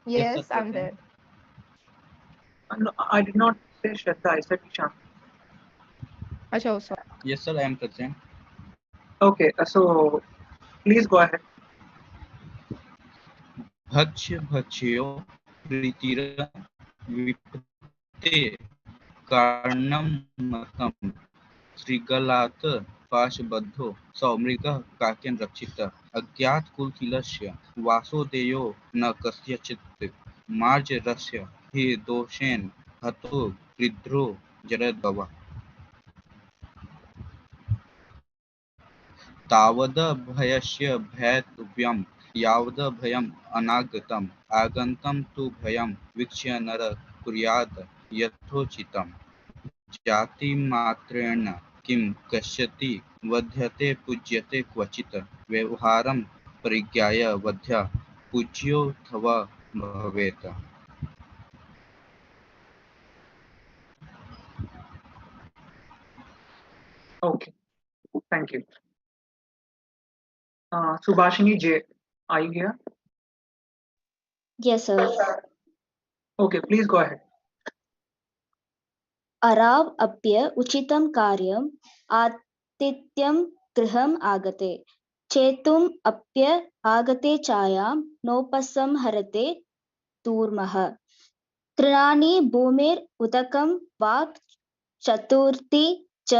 Yes, I'm there. No, I did not say Shraddha, I said Ishan. Acha, oh, sorry. Yes, sir, I am present. Okay, so please go ahead. भक्ष्य भक्ष्यो प्रीतिर विपते कर्णम मतम श्रीगलात् पाशबद्धो सौमृगः काकेन रक्षितः अज्ञात कुलकीलस्य वासोदेयो न कस्यचित् मार्जरस्य हि दोषेण हतो वृद्धो जरद्भवः तावदभयस्य भैतव्यं यावदभयम् अनागतम् आगन्तं तु भयं वीक्ष्य नरः कुर्यात् यथोचितम् जातिमात्रेण किं कस्यति वध्यते पूज्यते क्वचित् व्यवहारं परिज्ञाय वध्यः पूज्योऽथवा भवेत् Okay, thank you. Subhashini J, are you here? Yes, sir. Okay, please go ahead. अराव अप्य उचितं कार्यम् आतिथ्यं गृहम् आगते चेतुम् अप्य आगते छायां नोपसंहरते दूर्मः तृणानि भूमिर् उदकं वाक् चतुर्थी च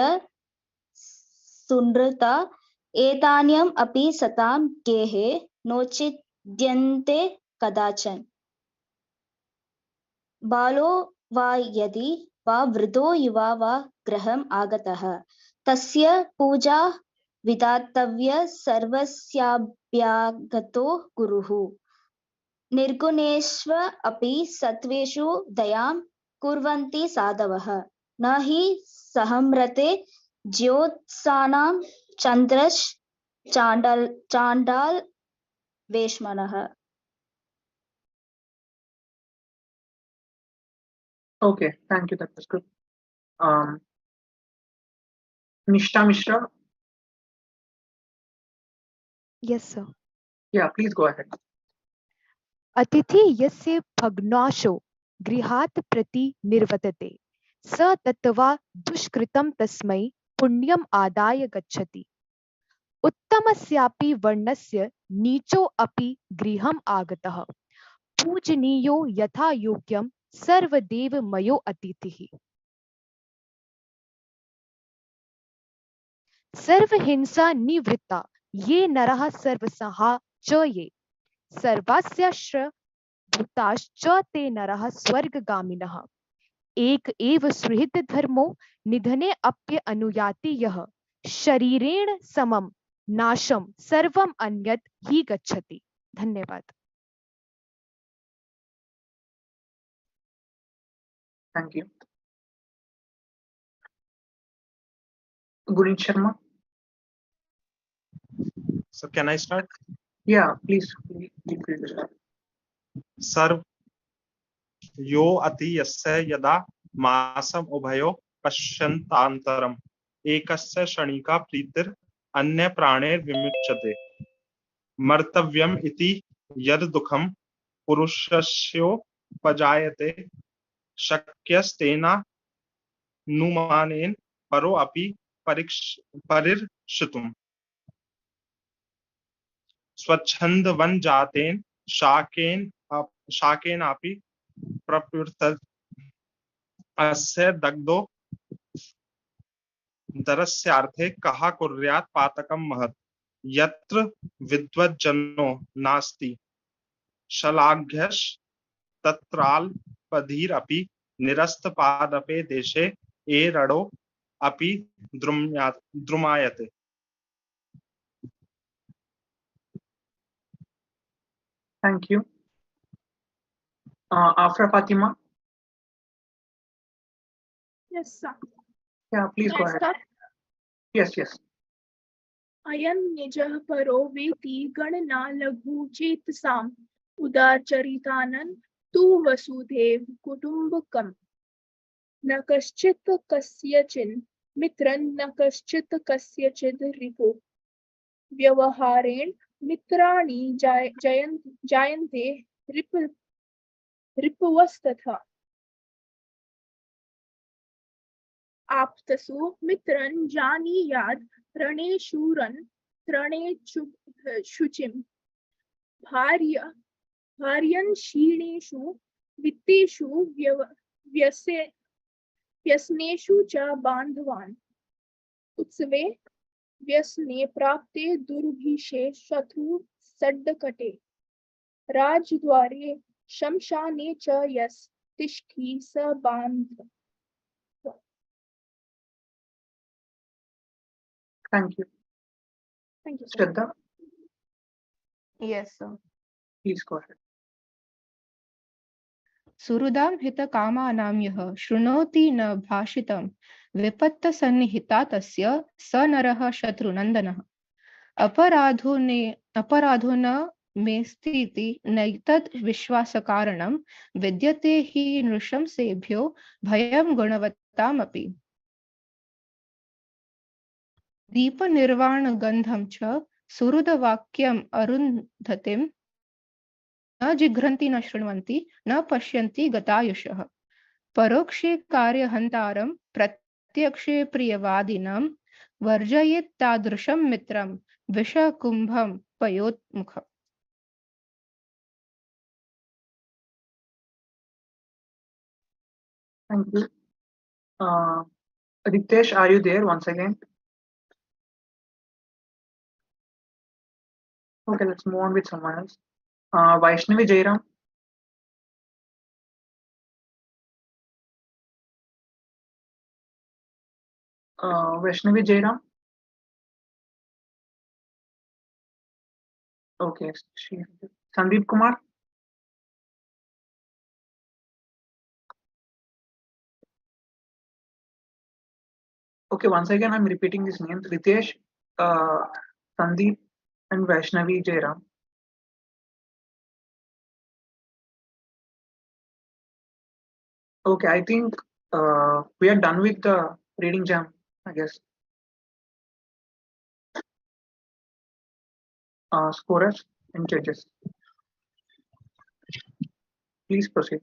सुनृता एतान्यम् अपि सतां गेहे नोचिद्यन्ते कदाचन बालो वा यदि वा वृद्धो युवा वा गृहम् आगतः तस्य पूजा विधातव्या सर्वस्याभ्यागतो गुरुः निर्गुणेष्व अपि सत्त्वेषु दयां कुर्वन्ति साधवः न हि सहम्रते ज्योत्सानां चन्द्रश् चाण्डाल वेश्मनः. Okay, thank you. That was good. Nishta Mishra, Yes, sir. yeah, please go ahead. अतिथि यस्य भग्नाशो गृहात् प्रति निर्वर्तते स दत्त्वा दुष्कृतं तस्मै पुण्यम् आदाय गच्छति उत्तमस्यापि वर्णस्य नीचो अपि गृहम् आगतः पूजनीयो यथा योग्यं सर्वदेवमयो अतिथिः सर्वहिंसा निवृत्ता ये नरः सर्वसहा च ये सर्वास्याश्र भूताश्च ते नरः स्वर्गगामिनः एक एव सुहृद धर्मो निधने अप्य अनुयाति यः शरीरेण समं नाशम सर्वम अन्यत् हि गच्छति. धन्यवाद. Thank you. Gunit Sharma, So can I start? yeah, please. सर्व यो अति यस्य यदा मासम उभयो पश्यन्तान्तरम् एकस्य क्षणिका प्रीतिर अन्य प्राणेर विमुच्यते मर्तव्यम् इति यद् दुःखं पुरुषस्योपजायते शक्यस्तेनानुमानेन परो अपि परिर्षितुम् स्वच्छन्दवनजातेन शाकेनापि प्रपृथत् अस्य दग्धो दरस्यार्थे कः कुर्यात् पातकं महत् यत्र विद्वज्जनो नास्ति शलाघ्यस्तत्राल्पधीरपि निरस्तपादपे देशे एरडो अपि द्रुमायते. Thank you. Afra Fatima. Yes, sir. Yeah, please go ahead. Start. Yes, yes. अयं निजः परो वेति गणना लघु चेतसाम् उदारचरितानन् तु वसुधैव कुटुम्बकम् न कश्चित् कस्यचिन् मित्रं न कश्चित् कस्यचिद् रिपुः व्यवहारेण मित्राणि जायन्ते रिपुवस्तथा आप्तसु मित्रं जानीयाद रणे शूरन् त्रणे शुचिम् भार्य भार्यन् क्षीणेषु वित्तेषु व्यसनेषु च बान्धवान् उत्सवे व्यसने प्राप्ते दुर्भिषे शत्रु सड्डकटे राजद्वारे शमशाने च यस् तिष्ठि स बान्ध. Thank you. Thank you, sir. Shraddha, Yes, sir. please go ahead. सुहृदां हितकामानां यः शृणोति न भाषितं विपत्तसन्निहिता तस्य स नरः शत्रुनन्दनः अपराधो न मेस्तीति नैतत् विश्वासकारणं विद्यते हि नृशंसेभ्यो भयं गुणवत्तामपि दीपनिर्वाणगन्धं च सुहृदवाक्यम् अरुन्धतीं न जिघ्रन्ति न शृण्वन्ति न पश्यन्ति गतायुषः परोक्षे कार्यहन्तारं प्रत्यक्षे प्रियवादिनं वर्जयेत् तादृशं मित्रं विषकुम्भं पयोन्मुखम्. Thank you. Ritesh, are you there once again? Okay, let's move on with someone else. Vaishnavi Jairam. Vaishnavi Jairam. Okay, Sandeep Kumar. Okay, once again, I'm repeating these names: Ritesh, Sandeep, and Vaishnavi Jairam. Okay, I think we are done with the reading jam, I guess. Scorers and judges, please proceed.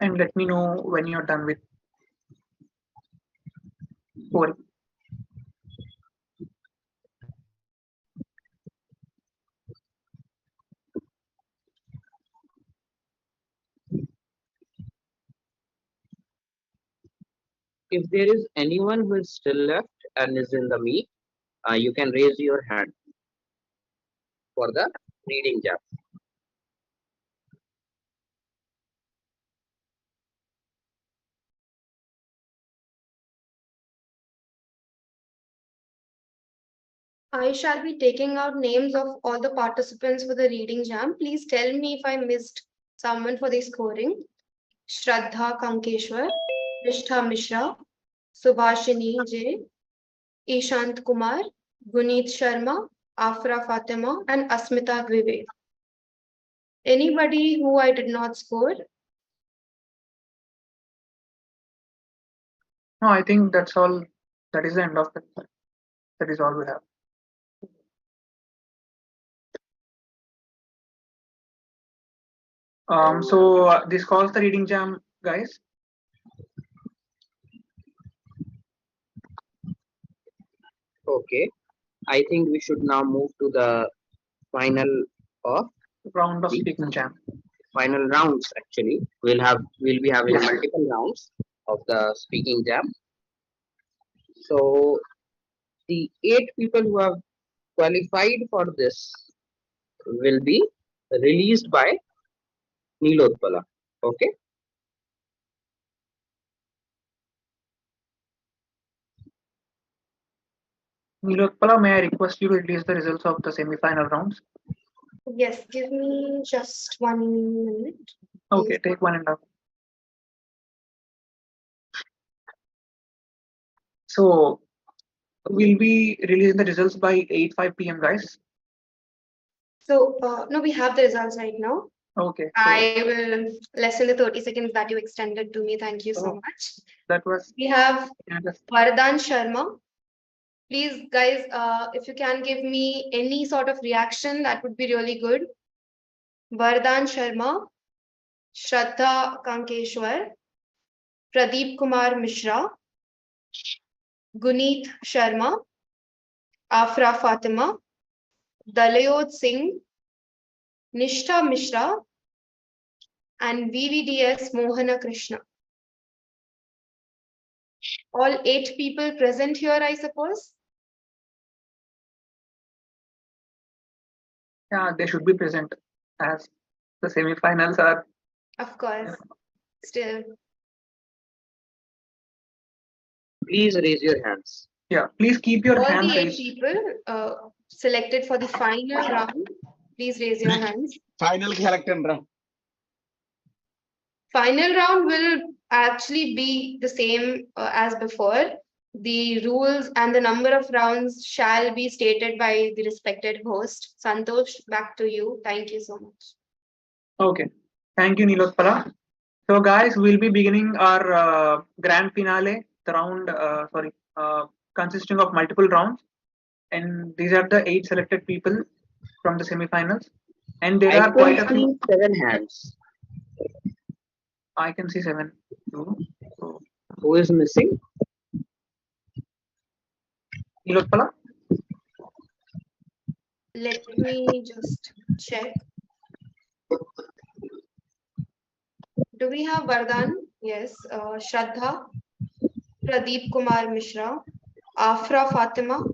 And let me know when you're done with scoring. If there is anyone who is still left and is in the meet, you can raise your hand for the reading jam. I shall be taking out names of all the participants for the reading jam. Please tell me if I missed someone for the scoring. Shraddha Kankeshwar, Nishtha Mishra, Subhashini J, Ishant Kumar, Guneet Sharma, Afra Fatima, and Asmita Dvived. Anybody who I did not score? No, I think that's all. That is the end of it. That is all we have. So this calls the reading jam, guys. Okay, I think we should now move to the final round of speaking jam. Final rounds. Actually, we'll be having multiple rounds of the speaking jam. So the 8 people who have qualified for this will be released by Nilotpala. Okay. Nilotpala, may I request you to release the results of the semi-final rounds? Yes, give me just 1 minute. Okay, take 1.5. So we'll be releasing the results by 8:05 p.m. guys. So no, we have the results right now. Okay. So I will lessen the 30 seconds that you extended to me. Thank you so much. That was. We have Vardhan Sharma. Please, guys, if you can give me any sort of reaction, that would be really good. Vardhan Sharma, Shraddha Kankeshwar, Pradeep Kumar Mishra, Guneet Sharma, Afra Fatima, Dalayod Singh, Nishtha Mishra, and VVDS Mohana Krishna. All 8 people present here, I suppose. Yeah, they should be present as the semi-finals are. Of course. Still. Please raise your hands. Yeah, please keep your All hands the 8 raised. people selected for the final round, please raise your hands. Final character. Final round will actually be the same as before. The rules and the number of rounds shall be stated by the respected host. Santosh, back to you. Thank you so much. Okay, thank you, Nilotpala. So, guys, we'll be beginning our grand finale, the round, consisting of multiple rounds. And these are the 8 selected people from the semi-finals. And there are quite a few. 7 hands. I can see 7 too. So, Who is missing? Nilotpala? Let me just check. Do we have Vardhan? Yes. Shraddha, Pradeep Kumar Mishra, Afra Fatima,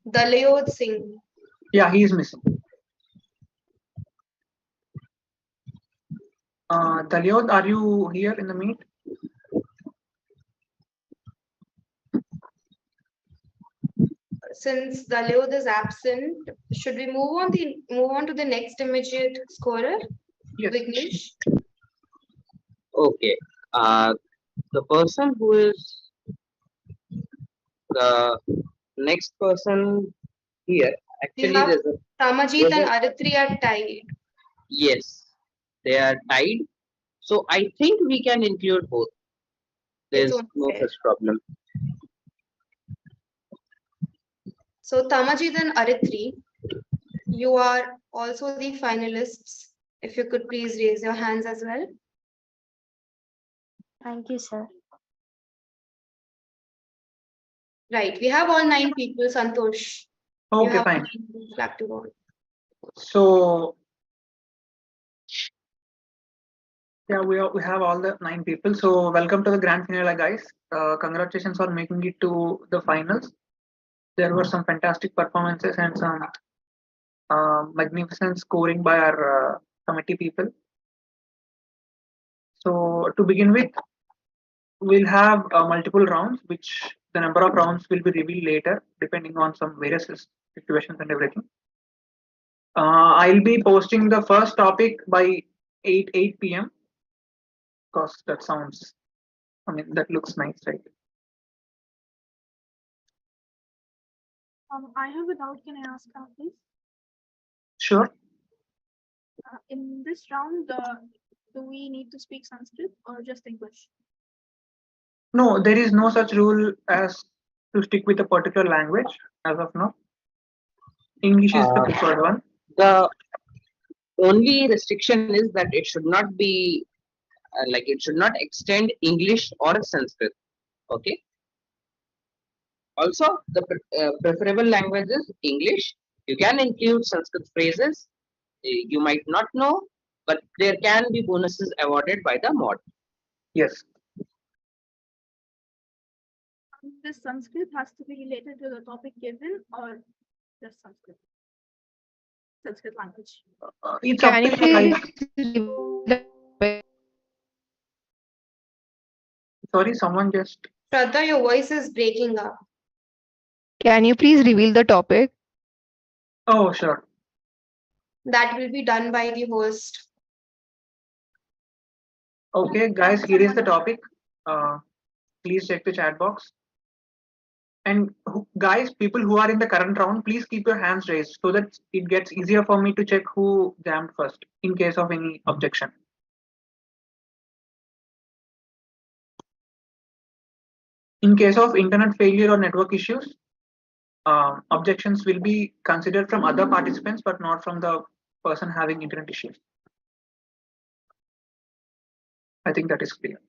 Dalayod Singh. Yeah, he is missing. Dalyod, are you here in the meet? Since Dalyod is absent, should we move on to the next immediate scorer? Yes. Vignesh? Okay. The person who is the next person here, We actually, have there's a, Tamajit and Aritri are tied. yes, they are tied. So I think we can include both. There's It's no okay. such problem. So Tamajit and Aritri, you are also the finalists. If you could please raise your hands as well. Thank you, sir. Right, we have all 9 people, Santosh. You Okay, have fine. flag to go. So, yeah, we have all the 9 people. So, welcome to the grand finale, guys. Congratulations for making it to the finals. There were some fantastic performances and some magnificent scoring by our committee people. So, to begin with, we'll have multiple rounds, which the number of rounds will be revealed later, depending on some various situations and everything. I'll be posting the first topic by 8 p.m. because that sounds, that looks nice, right? I have a doubt. Can I ask now, please? Sure. In this round, do we need to speak Sanskrit or just English? No, there is no such rule as to stick with a particular language as of now. English is the preferred one. The only restriction is that it should not be it should not extend English or Sanskrit. Okay. Also, the preferable language is English. You can include Sanskrit phrases. You might not know, but there can be bonuses awarded by the mod. Yes. This Sanskrit has to be related to the topic given or just Sanskrit? Sanskrit language. It's Can up you to you. please? Sorry, someone just. Shraddha, your voice is breaking up. Can you please reveal the topic? Oh, sure. That will be done by the host. Okay, guys, here is the topic. Please check the chat box. And guys, people who are in the current round, please keep your hands raised so that it gets easier for me to check who jammed first in case of any objection. In case of internet failure or network issues, objections will be considered from other participants, but not from the person having internet issues. I think that is clear.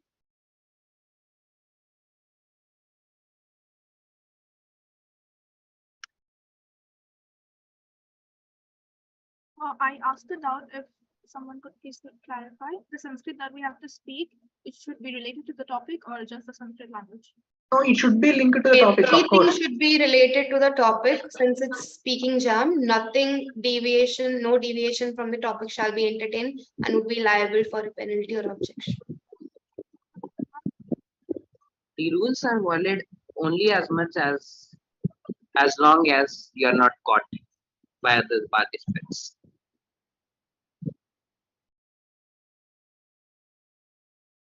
I asked it out if someone could please clarify. The Sanskrit that we have to speak, it should be related to the topic or just the Sanskrit language? No, it should be linked to the topic, of Everything course. should be related to the topic since it's speaking jam. Nothing deviation, no deviation from the topic shall be entertained and would be liable for a penalty or objection. The rules are valid only as much as long as you are not caught by other participants.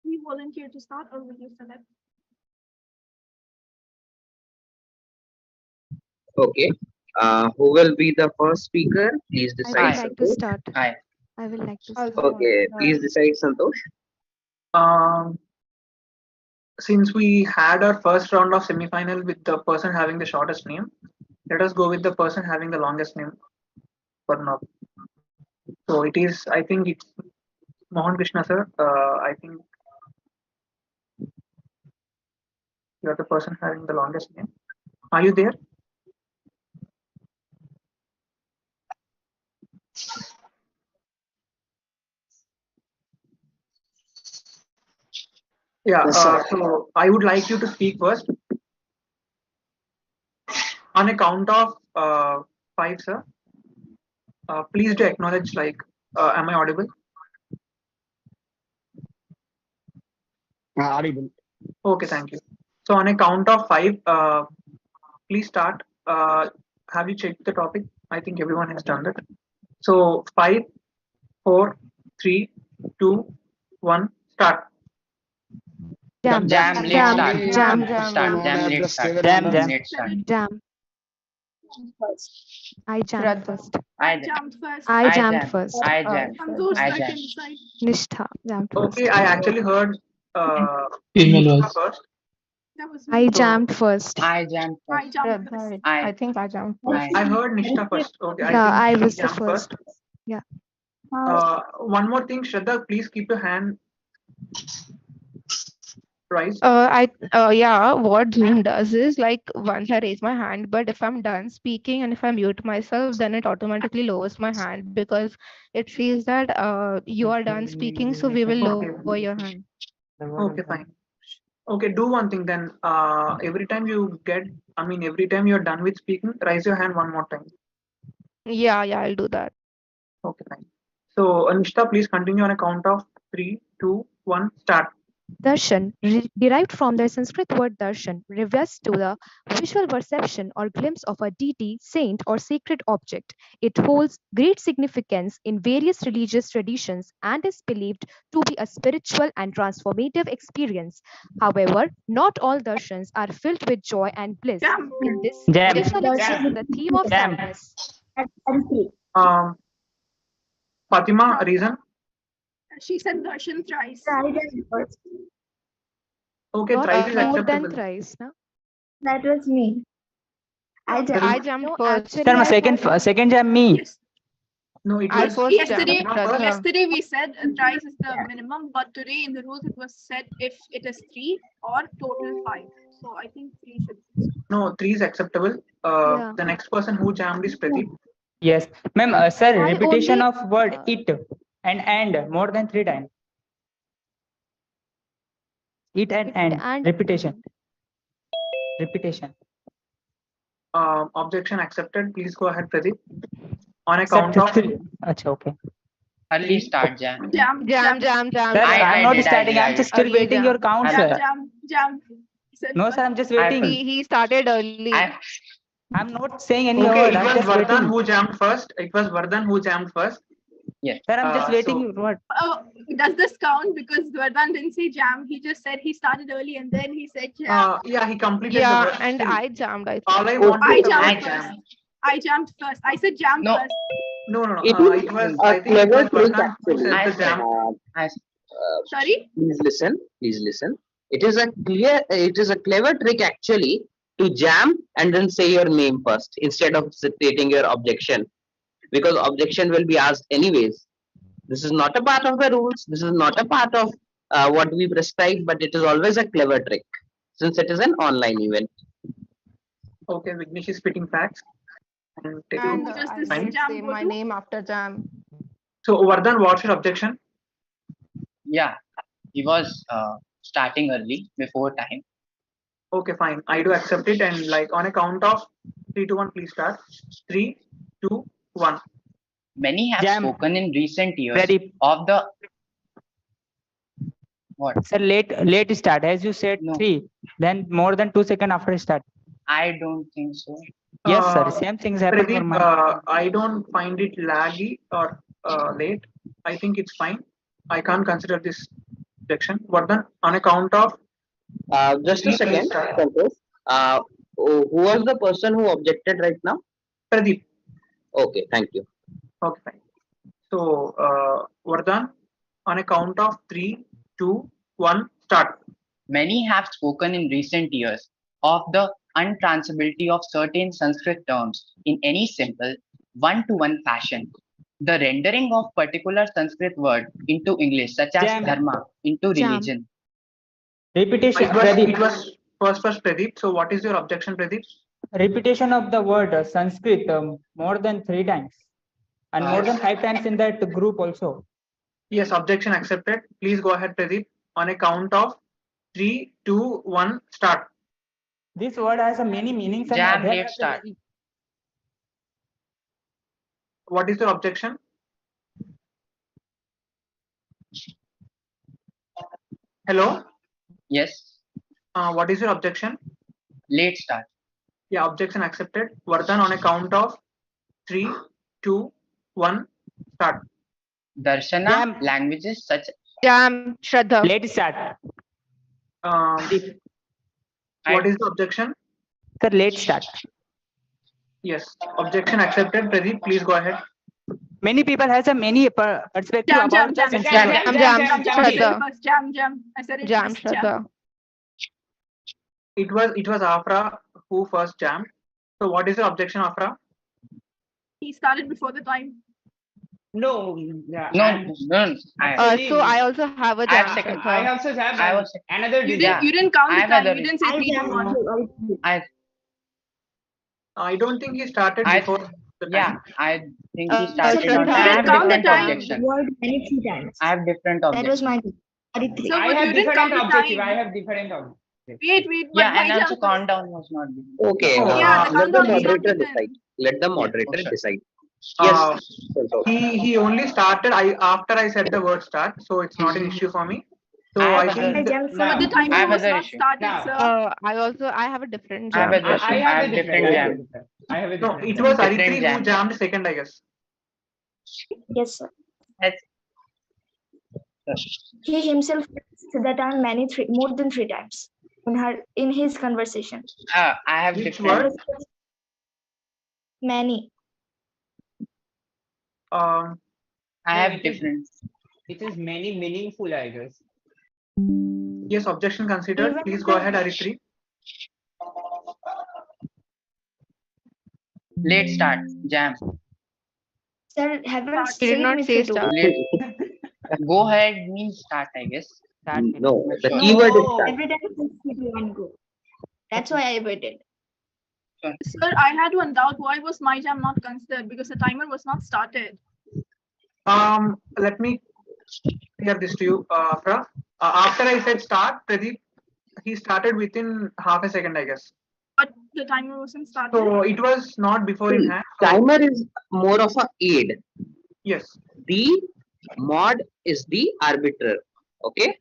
We volunteer to start or will you select? Okay. Who will be the first speaker? Please I decide. would like to Santosh. start. Hi. I will like to Also start. Okay, please decide, Santosh. Since we had our first round of semi-final with the person having the shortest name, let us go with the person having the longest name for now. So it is, I think it's Mohan Krishna sir. I think you are the person having the longest name. Are you there? Yeah, Yes, sir. so I would like you to speak first. On a count of 5, sir. Please do acknowledge, like, am I audible? Audible. Okay, thank you. So on a count of 5, please start. Have you checked the topic? I think everyone has done that. So 5, 4, 3, 2, 1, start. Jam. Jam, Jam. let's Jam. start. Jam. Start. Jam, let's start. Jam. Let's start. Jam. I jammed Shraddha. first. I jumped first. I jammed first. I jam. Santosh, I I jam. can decide. Nishtha jammed first. Okay, I actually heard Female Nishtha voice. first. That was I me. jammed first. I jam I first. jumped first. Shraddha. I think I jumped I I heard Nishtha first. Okay, Yeah, I I think was she the jammed first. first. Yeah. One more thing, Shraddha, please keep your hand raised. Yeah, what Zoom does is like once I raise my hand, but if I'm done speaking and if I mute myself, then it automatically lowers my hand because it says that you are done speaking, so we will Okay. lower your hand. Okay, fine. Okay, do one thing then. Every time every time you're done with speaking, raise your hand one more time. Yeah, I'll do that. Okay, fine. So, Anishta, please continue on a count of 3, 2, 1, start. Darshan, derived from the Sanskrit word darshan, refers to the visual perception or glimpse of a deity, saint, or sacred object. It holds great significance in various religious traditions and is believed to be a spiritual and transformative experience. However, not all darshans are filled with joy and bliss. Jam. In this, Jam. Darshan expresses the theme of Jam. sadness. Um, Fatima, reason? She said Darshan thrice. Okay, Not thrice is more than acceptable. thrice, no? That was me. I I jumped. jumped No, first. actually, I thought Second jam me. Yes. No, it I was first Yesterday, jumped. Shraddha. yesterday we said thrice is the minimum, but today in the rules it was said if it is 3 or total 5. So I think 3 should be. no 3 is acceptable. Yeah. The next person who jammed is Pradeep. Yes. Ma'am, sir, I repetition only, of word it and more than 3 times. It and repetition. Repetition. Objection accepted. Please go ahead, Pradeep. On a count of Acha, okay. Early start, Jam. Jam. Jam. Sir, I'm not starting. I'm just still Early waiting jam. your count, sir. Jam. No, sir, I'm just waiting. He started early. I'm not saying any Okay, word. it I'm was just Vardhan waiting. who jammed first. It was Vardhan who jammed first. Yes. Sir, I'm just waiting. So- What? Oh, does this count? Because Vardhan didn't say jam. He just said he started early and then he said jam. Yeah, he completed the Yeah, word. and Still, I jammed. I all I think. want I is the jammed word first. jam. I jumped first. I said jam No. first. No. It It is was. a I think it clever was trick Vardhan who actually. said the jam. Sorry? Please listen. Please listen. It is a clever trick actually to jam and then say your name first instead of stating your objection. because objection will be asked anyways. This is not a part of the rules. This is not a part of what we prescribe, but it is always a clever trick since it is an online event. Okay, Vignesh is spitting facts. And And Just I this didn't jam say go my to? name after jam. so Vardhan, what's your objection? Yeah, he was starting early before time. Okay, fine. I do accept it. And like on a count of 3 to 1, please start. 3, 2, 1. Many have Jam. spoken in recent years Very of the what? sir, late start. As you said, No. 3. Then more than 2 seconds after start. I don't think so. Yes, sir. Same things happen for Pradeep, my. I don't find it laggy or late. I think it's fine. I can't consider this objection. Vardhan, on a count of Just a 3, please second, start. Santosh. Who was the person who objected right now? Pradeep. Okay, thank you. Okay, fine. So, Vardhan, on a count of 3, 2, 1, start. Many have spoken in recent years of the untransferability of certain Sanskrit terms in any simple one-to-one fashion. The rendering of particular Sanskrit word into English, such as Jam. dharma, into Jam. religion. Repetition, It Pradeep. was first Pradeep. So, what is your objection, Pradeep? Repetition of the word Sanskrit more than 3 times. And more than 5 times in that group also. Yes, objection accepted. Please go ahead, Pradeep. On a count of 3, 2, 1, start. This word has a many meanings and Jam, there late has a start. very- What is your objection? Hello? Yes, What is your objection? late start. Yeah, objection accepted. Vardhan, on a count of 3, 2, 1, start. Darshana, Jam. languages such Jam, Shraddha. Late start. What is the objection? Sir, late start. Yes, objection accepted. Pradeep, please go ahead. Many people has a many perspective Jam, about jam, the jam, Sanskrit. Jam, Shraddha. First, jam. I said it Jam, first, jam. Shraddha. It was Afra who first jammed. So what is your objection, Afra? He started before the time. No, no. So I also have a I have jam, second. Shraddha. I also have I was another You digit. didn't count I the have time. other You didn't say I 3, 2, 1. jammed. I don't think he started I- before the Yeah, time. I think he So started Shraddha, on time. I have count the different time. objection. Word many 3 times. I have different That was objection. my Aditri. So, I but have you didn't count different the objective. time. I have different objective. Wait, but Yeah, my and also jam was... countdown was not given. Okay, Oh, Yeah, the let the countdown was not moderator given. decide. Let the moderator sure. decide. Uh, Yes, Santosh. he only started after I said the word start, so it's not an issue for me. So I I have think I jammed But the from timer I have was other not issue. started, Now, sir. I have a different I have jam, other Shraddha. I issue. I have have different I jam. have different. I have a no, different. it was Different Aritri who jam. jammed second, I guess. yes, sir. That's- He himself said that time more than 3 times in his conversation. I have Which different. word? Many. Um, I No, have it is- different. It is many meaningful, I guess. yes, objection considered. Even Please go ahead, Aritri. Late start. Jam. Sir, haven't He did said not me say 3 to start. Late. Go ahead means start, I guess. Start. No, the Sure. keyword is No. start. every time it says 3 to 1 go. That's why I waited. Sir, I had one doubt. Why was my jam not considered? Because the timer was not started. Let me clear this to you, Afra. After I said start, Pradeep, he started within half a second, I guess. But the timer wasn't started. So it was not before in hand. So, Timer is more of a aid. yes. The mod is the arbiter. Okay,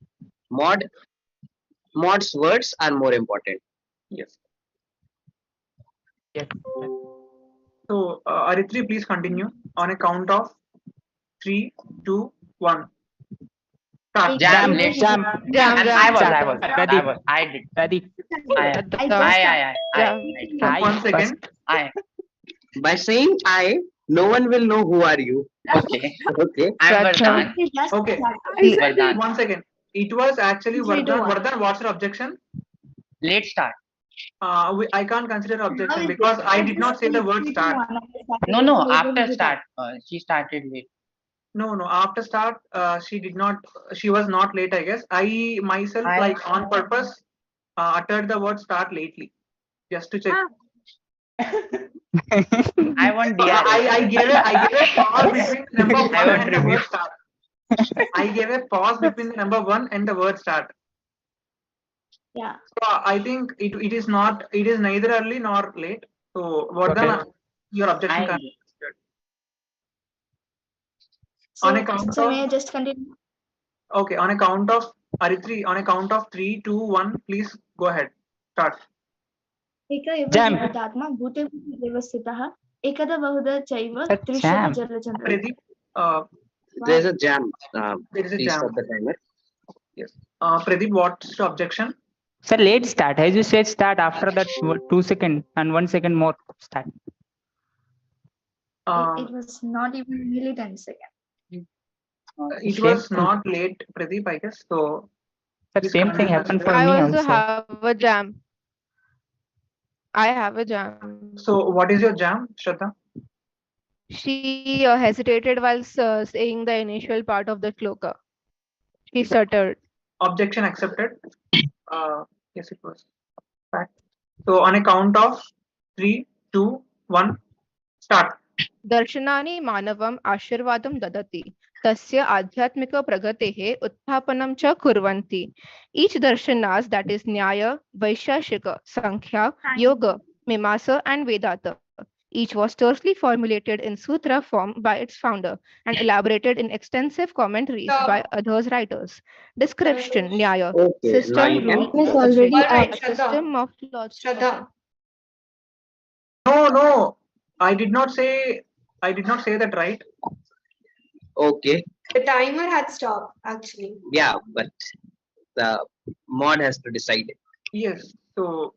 mod's words are more important. Yes. Yes. So, Aritri, please continue on a count of 3, 2, 1. Start. Jam. Late start. Jam, And jam. I did. Pradeep. One second. By saying I, no one will know who are you. Okay. Okay. I'm Shraddha. Vardhan. Okay. Vardhan. One second. It was actually 3 to Vardhan. 1. Vardhan, what's your objection? Late start. I can't consider objection because I did not say the word start. No, after start. She started late. No, after start, she was not late, I guess. I myself, like on purpose, uttered the word start lately, just to check. I want DR. I gave a pause between the number one and the word start. I gave a pause between the number one and the word start. Yeah. So I think it is neither early nor late. So Vardhana, your objection can be considered. On a count So of, may I just continue? okay, on a count of Aritri, on a count of 3, 2, 1, please go ahead. Start. एक एव जीवितात्मा भूते एव स्थितः एकदा बहुधा चैव दृश्यते जलचन्द्रः. Pradeep, there's a jam. There is a please jam. stop the timer. Yes. Pradeep, what's your objection? Sir, late start. As you said, start after that 2 seconds and 1 second more start. It was not even nearly 10 seconds. It was not late, Pradeep, I guess. So the same thing happened for me I also. have a jam. I have a jam. So what is your jam, Shraddha? She hesitated while saying the initial part of the shloka. She stuttered. Objection accepted. Yes, it was. Fact. So on a count of 3, 2, 1, start. Darshanani manavam ashirvadam dadati. Tasya adhyatmika pragatehe utthapanam cha kurvanti. Each darshanas, that is Nyaya, Vaishashika, Sankhya, Yoga, Mimasa, and Vedanta. Each was tersely formulated in sutra form by its founder and elaborated in extensive commentaries by others writers. Description, Nyaya, Okay, system, rule, logic, a system of logic. No, I did not say that, right? Okay. The timer had stopped, actually. Yeah, but the mod has to decide it. Yes. So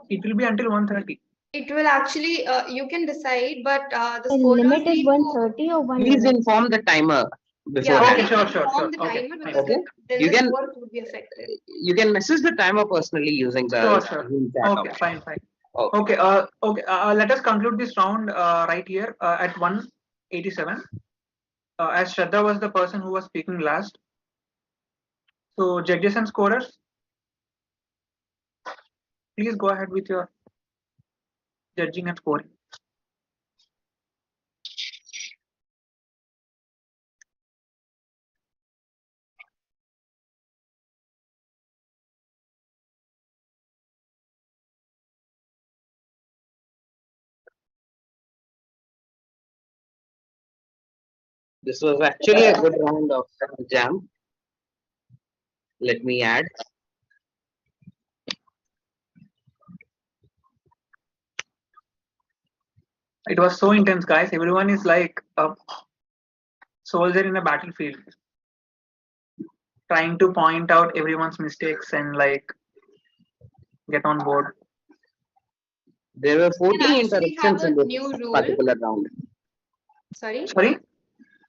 it will be until 1:30. It will actually, you can decide, but the limit is 1:30 or 1 Please inform the timer beforehand. Okay, sure. Inform the Okay. timer because then You the can- work would be affected. You can message the timer personally using the Sure. Zoom chat Okay, option. fine. Okay. Okay. Let us conclude this round right here at 187. As Shraddha was the person who was speaking last. So judges and scorers, please go ahead with your judging and scoring. This was actually a good round of jam. Let me add. It was so intense, guys. Everyone is like a soldier in a battlefield, trying to point out everyone's mistakes and like get on board. There were 14 actually have interruptions a in this new rule. particular round. Sorry?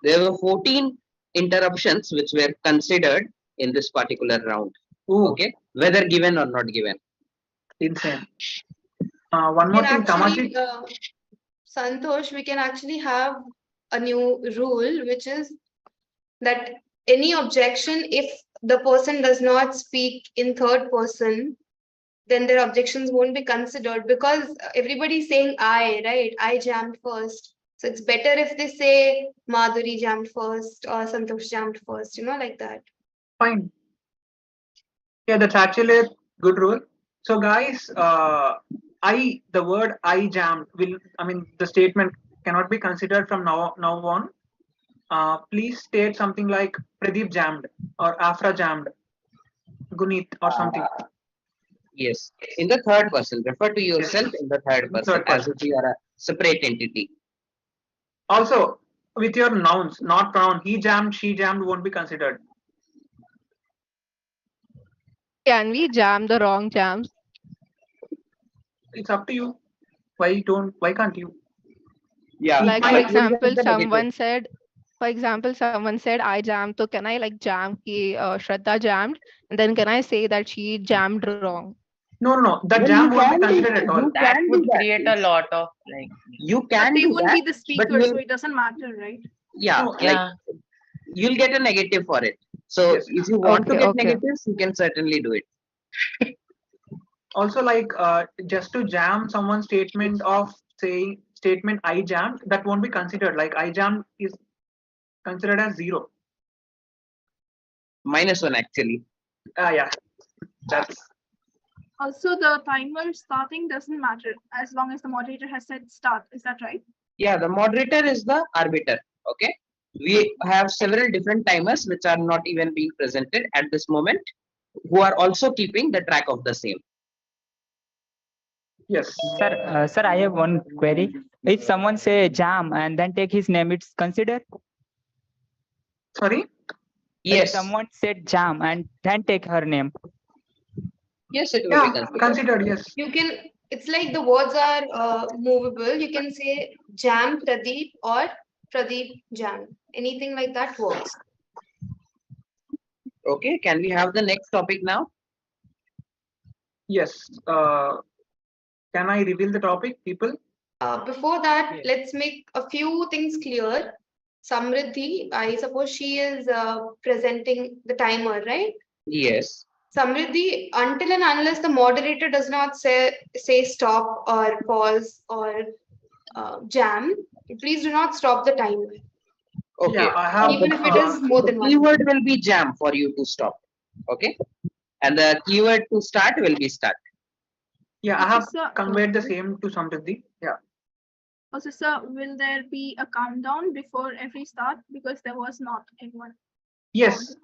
There were 14 interruptions which were considered in this particular round. Ooh. Okay, whether given or not given. Insane. One more thing, Actually, Kamachi. Santosh, we can actually have a new rule, which is that any objection, if the person does not speak in third person, then their objections won't be considered because everybody's saying I, right? I jammed first. So it's better if they say Madhuri jammed first or Santosh jammed first, like that. Fine. Yeah, that's actually a good rule. So guys, the word I jammed the statement cannot be considered from now on. Please state something like Pradeep jammed or Afra jammed, Gunit or something. Yes, in the third person. Refer to yourself in the third person as if you are a separate entity. Also, with your nouns, not pronoun, he jammed, she jammed won't be considered. Can we jam the wrong jams? It's up to you. Why can't you? Yeah. Like for example, someone said, I jammed. So can I like jam ki Shraddha jammed? And then can I say that she jammed wrong? No. The Well, jam you won't be can do considered at all. you That can do would that, create a please. lot of like, You But can they do won't that, be the but speaker, so it doesn't matter, right? yeah, No, like yeah. you'll get a negative for it. So yes. if you want to Okay, get okay. negatives, you can certainly do it. Also, like just to jam someone's statement of saying statement I jammed, that won't be considered. Like I jammed is considered as 0. -1 actually. Yeah, that's Also, the timer starting doesn't matter as long as the moderator has said start. Is that right? Yeah, the moderator is the arbiter. Okay. We have several different timers which are not even being presented at this moment, who are also keeping the track of the same. yes. Sir, I have one query. If someone say jam and then take his name, it's considered? Sorry. If Yes. someone said jam and then take her name. Yes, it will be Yeah, considered. considered. Yes. You can, it's like the words are movable. You can say Jam Pradeep or Pradeep Jam. Anything like that works. Okay, can we have the next topic now? Yes. Can I reveal the topic, people? Before that, Yes. let's make a few things clear. Samriddhi, I suppose she is presenting the timer, right? Yes. Samriddhi, until and unless the moderator does not say stop or pause or jam, please do not stop the timer. Okay. Yeah, I have. Even if it is more The than one. keyword will be jam for you to stop. Okay. And the keyword to start will be start. Yeah, I have Sir, conveyed the same to Samriddhi. Yeah. also, sir, will there be a countdown before every start? Because there was not anyone. Yes.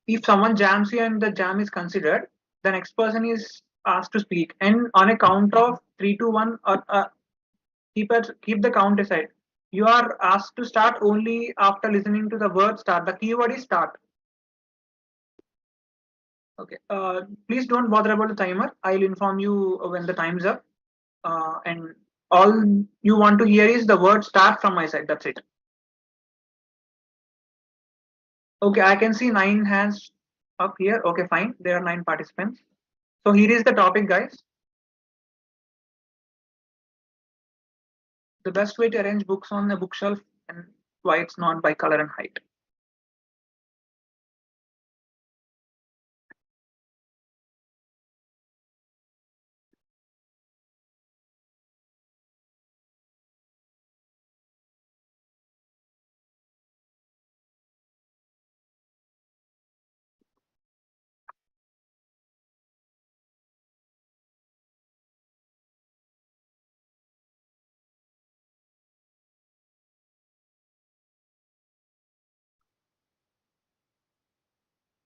If someone jams you and the jam is considered, the next person is asked to speak. And on a count of 3, 2, 1, or keep the count aside. You are asked to start only after listening to the word start. The keyword is start. Okay. Please don't bother about the timer. I'll inform you when the time's up. And all you want to hear is the word start from my side. That's it. Okay, I can see 9 hands up here. Okay, fine. There are 9 participants. So here is the topic, guys. The best way to arrange books on a bookshelf and why it's not by color and height.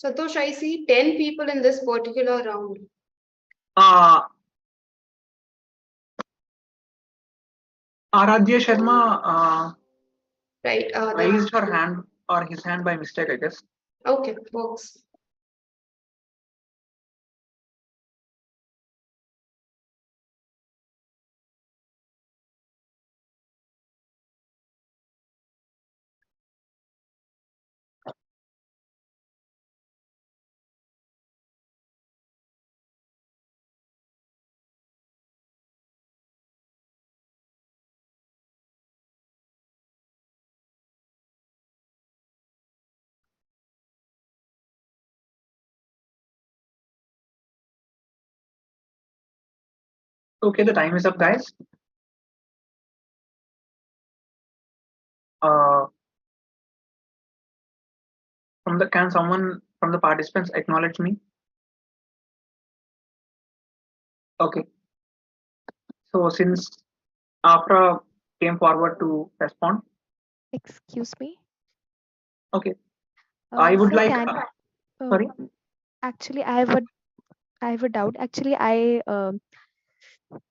Satosh, I see 10 people in this particular round. Aradhya Sharma Right. raised her hand or his hand by mistake, I guess. Okay, works. Okay, the time is up, guys. Can someone from the participants acknowledge me? Okay. So since Afra came forward to respond. Excuse me. Okay. I would Sir, like. Sorry. Actually, I have a doubt. Actually, I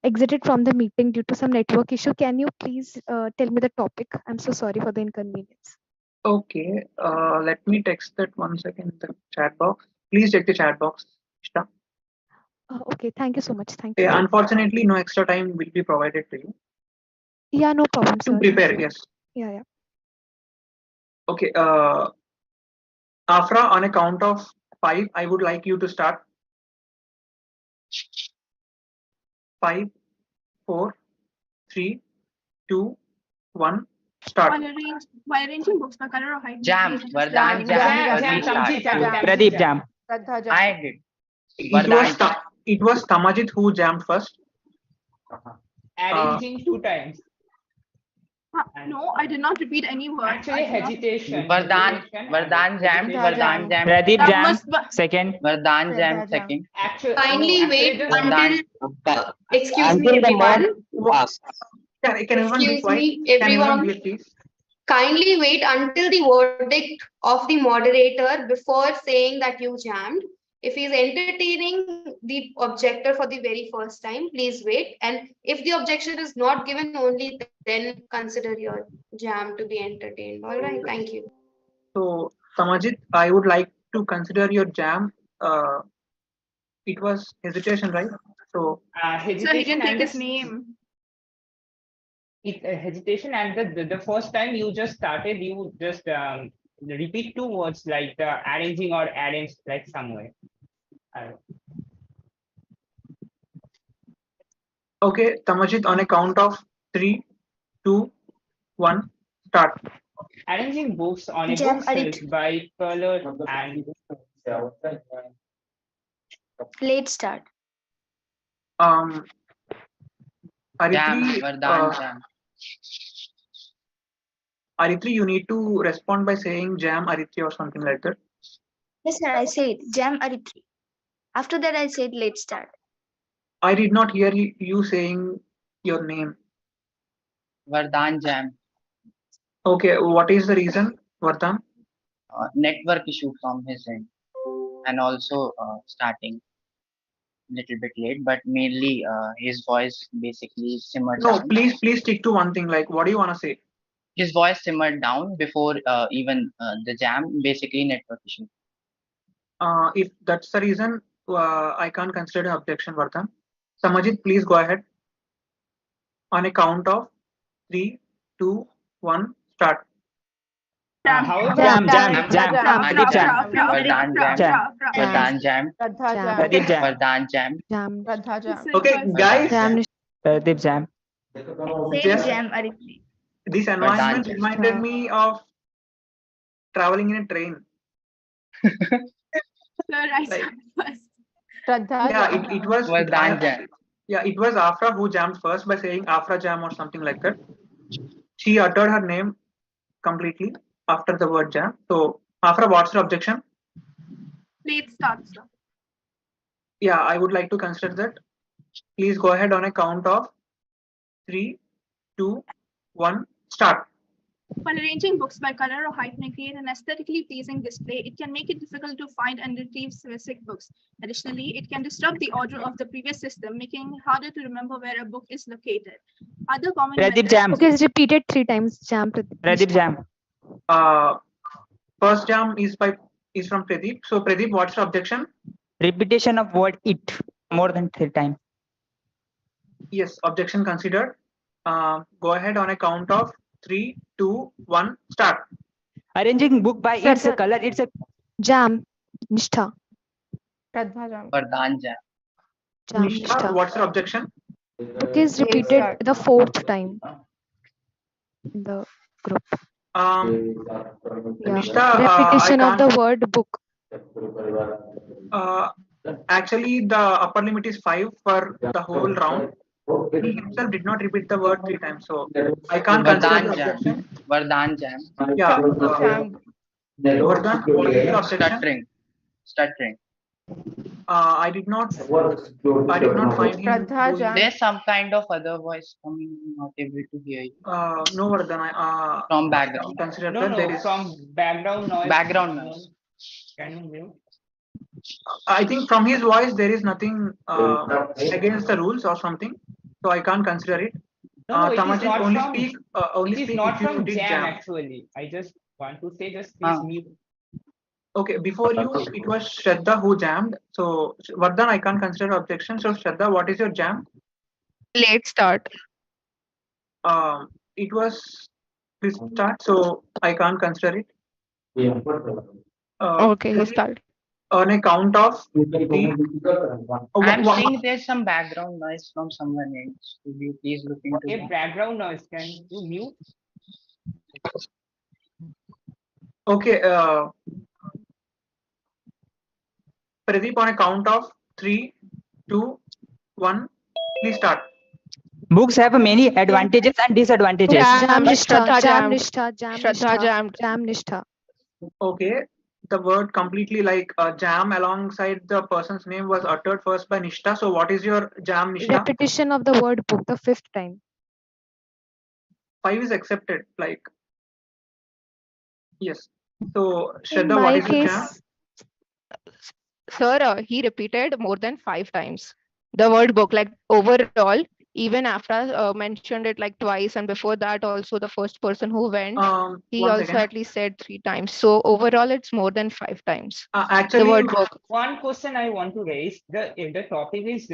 exited from the meeting due to some network issue. Can you please tell me the topic? I'm so sorry for the inconvenience. Okay. Let me text that 1 second in the chat box. Please check the chat box, Ishta. Okay, thank you so much. Thank you. Yeah, unfortunately, no extra time will be provided to you. Yeah, no problem, To sir. prepare, yes. Yeah. Okay. Afra, on a count of 5, I would like you to start. 5, 4, 3, 2, 1. Start. While arranging books by color or height. Jam. Vardhan Jam. Early start. Pradeep Jam. Shraddha Jam. I did. It was Tamajit who jammed first. Arranging 2 times. No, I did not repeat any word. Actually, hesitation. Vardhan Jam. Vardhan Jam. Pradeep That Jam. must be- Second. Vardhan Jam. Shraddha Jam. Second. Actually, Kindly wait just Vardhan. until, excuse me, Until the everyone. mod pass. Can everyone be Excuse quiet? me, Can everyone everyone. be please? Kindly wait until the verdict of the moderator before saying that you jammed. If he is entertaining the objector for the very first time, please wait. And if the objection is not given, only then consider your jam to be entertained. All right, thank you. So, Samajit, I would like to consider your jam. It was hesitation, right? So, So he hesitation didn't take and his name. hesitation and the first time you just started, you just repeat 2 words like arranging or arrange like somewhere. okay, Tamajit, on a count of 3, 2, 1, start. Arranging books on a Jam bookshelf Arit. by color and Late start. Jam. Aritri, Vardhan Jam. Aritri, you need to respond by saying jam Aritri or something like that. Yes, sir, I said Jam Aritri. After that, I said late start. I did not hear you saying your name. Vardhan Jam. Okay, what is the reason, Vardhan? Network issue from his end. And also starting little bit late, but mainly his voice basically simmered No, down. please stick to one thing. Like, what do you want to say? His voice simmered down before even the jam, basically network issue. If that's the reason, I can't consider an objection, Vardhan. Samajit, please go ahead. On a count of 3, 2, 1, start. Jam. Pradeep Jam. Vardhan Jam. Vardhan Jam. Shraddha Jam. Pradeep Jam. Vardhan Jam. Shraddha Jam. Okay, guys, Pradeep Jam. Said Just- Jam Aritri. this environment Vardhan. reminded me of traveling in a train. Sir, I Like- started first. Shraddha Yeah, Jam. it was. Vardhan Jam. Yeah, it was Afra who jammed first by saying Afra Jam or something like that. She uttered her name completely after the word jam. So, Afra, what's your objection? Late start, sir. Yeah, I would like to consider that. Please go ahead on a count of 3, 2, 1, start. While arranging books by color or height may create an aesthetically pleasing display, it can make it difficult to find and retrieve specific books. Additionally, it can disrupt the order of the previous system, making it harder to remember where a book is located. Other common Pradeep methods- Jam. Okay, it's repeated 3 times. Jam. Pradeep Jam. First jam is from Pradeep. So, Pradeep, what's your objection? Repetition of word it more than 3 times. Yes, objection considered. Go ahead on a count of 3, 2, 1, start. Arranging book by its Shraddha- color. It's a Jam. Nishtha. Shraddha Jam. Vardhan Jam. Jam. Nisha, Nishtha. what's your objection? Book is repeated the 4th time in the group. Yeah. Nisha, Repetition I of the can't. word book. Actually, the upper limit is 5 for the whole round. He himself did not repeat the word 3 times, so I can't consider the Vardhan Jam. objection. Vardhan Jam. Yeah, Jam. Vardhan, what is your objection? Stuttering. I did not find him. Shraddha doing- Jam. There's some kind of other voice coming. Not able to hear you No, Vardhan, from background. consider no, that no, there is. from background noise. Background noise. Can you mute? I think from his voice there is nothing against the rules or something, so I can't consider it. No, it is Tamajit, not only from. speak. It Only is speak not if you from did jam, jam. actually. I just want to say, just please mute. Okay, before you, it was Shraddha who jammed. So Vardhan, I can't consider objection. So Shraddha, what is your jam? Late start. It was his start, so I can't consider it. Okay, he Pradeep, started. On a count of 3. I'm seeing there's some background noise from someone else. Could you please look into Okay, that? background noise. Can you mute? Okay, Pradeep, on a count of 3, 2, 1, please start. Books have many advantages and disadvantages. Jam, Nishtha, Shraddha Jam jammed. Nishtha, Jam Shraddha Nishtha, jammed. Jam Nishtha. Okay, the word completely like jam alongside the person's name was uttered first by Nishta. So what is your jam, Nishta? Repetition of the word book the 5th time. 5 is accepted. Like yes. So In Shraddha, what my is your jam? case, Sir, he repeated more than 5 times the word book, like overall, even after mentioned it like twice, and before that also the first person who went, he 1 also second. at least said 3 times. So overall, it's more than 5 times. The Actually, word book. One question I want to raise: the topic is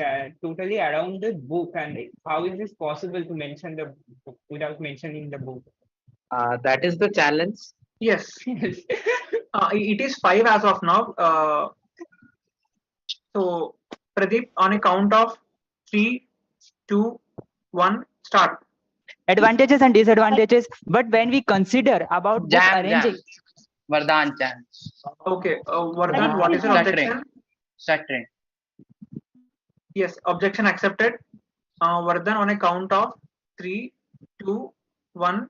totally around the book, and how is it possible to mention the book without mentioning the book? That is the challenge. yes, Yes. it is 5 as of now. So Pradeep, on a count of 3, 2, 1, start. Advantages and disadvantages. But when we consider about book Jam, arranging, Vardhan, jam. Okay, Vardhan, what is your objection? Stuttering. Yes, objection accepted. Vardhan, on a count of 3, 2, 1,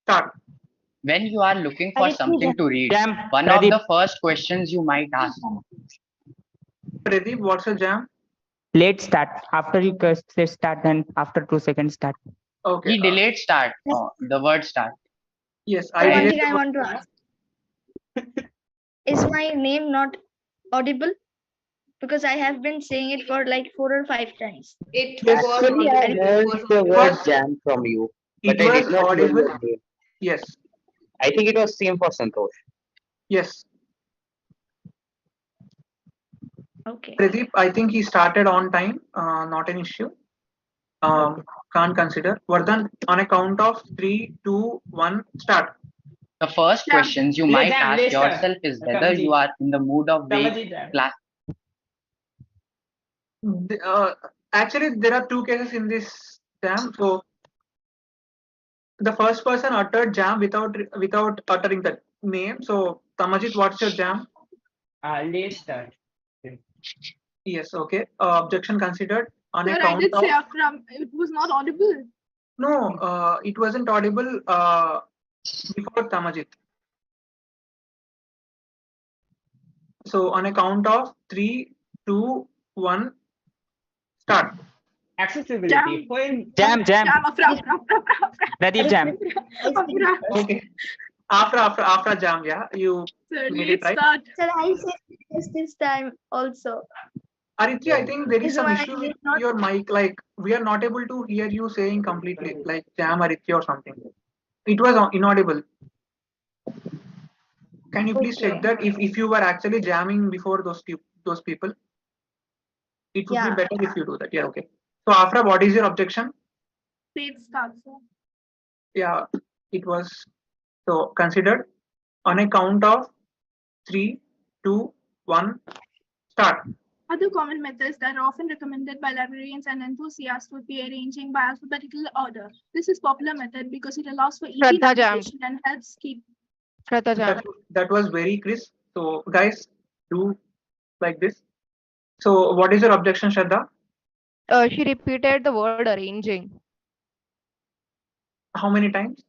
start. When you are looking for something to read, Jam, one Pradeep. of the first questions you might ask. Pradeep, what's your jam? Let's start. After you say start, then after 2 seconds start. Okay. He delayed start. The word start. Yes, One I thing did. I want to ask. Is my name not audible? Because I have been saying it for like 4 or 5 times. It Yes. was Actually, I audible. heard the word jam from you, It but I was did not hear audible. your name. Yes. I think it was same for Santosh. Yes. Okay. Pradeep, I think he started on time. Not an issue. Can't consider. Vardhan, on a count of 3, 2, 1, start. The first Jam. questions you Yeah, might jam, ask let's start. yourself is whether Kamaji. you are in the mood of Kamaji, vague jam. class. Actually, there are 2 cases in this jam. So the first person uttered jam without uttering the name. So Tamajit, what's your jam? Let's start. Yes. Okay. Objection considered. On Sir, a I count did of say after it was not audible. no, it wasn't audible before Tamajit. So on a count of 3, 2, 1, start. Accessibility. When Jam. Afra. Pradeep, jam. Okay. After jam, yeah, you Sir, made it let's right. start. Sir, I said this time also. Arithri, I think there is Is some my issue with name not your mic. Like we are not able to hear you saying completely, like jam Arithri or something. It was inaudible. Can you please check that if you were actually jamming before those people? It would be better if you do that. Yeah, okay. So Afra, what is your objection? Let's start, sir. Yeah, it was so considered. On a count of 3, 2, 1, start. Other common methods that are often recommended by librarians and enthusiasts would be arranging by alphabetical order. This is popular method because it allows for easy Shraddha jammed. navigation and helps keep. Shraddha jammed. That was very crisp. So guys, do like this. So what is your objection, Shraddha? She repeated the word arranging How many times?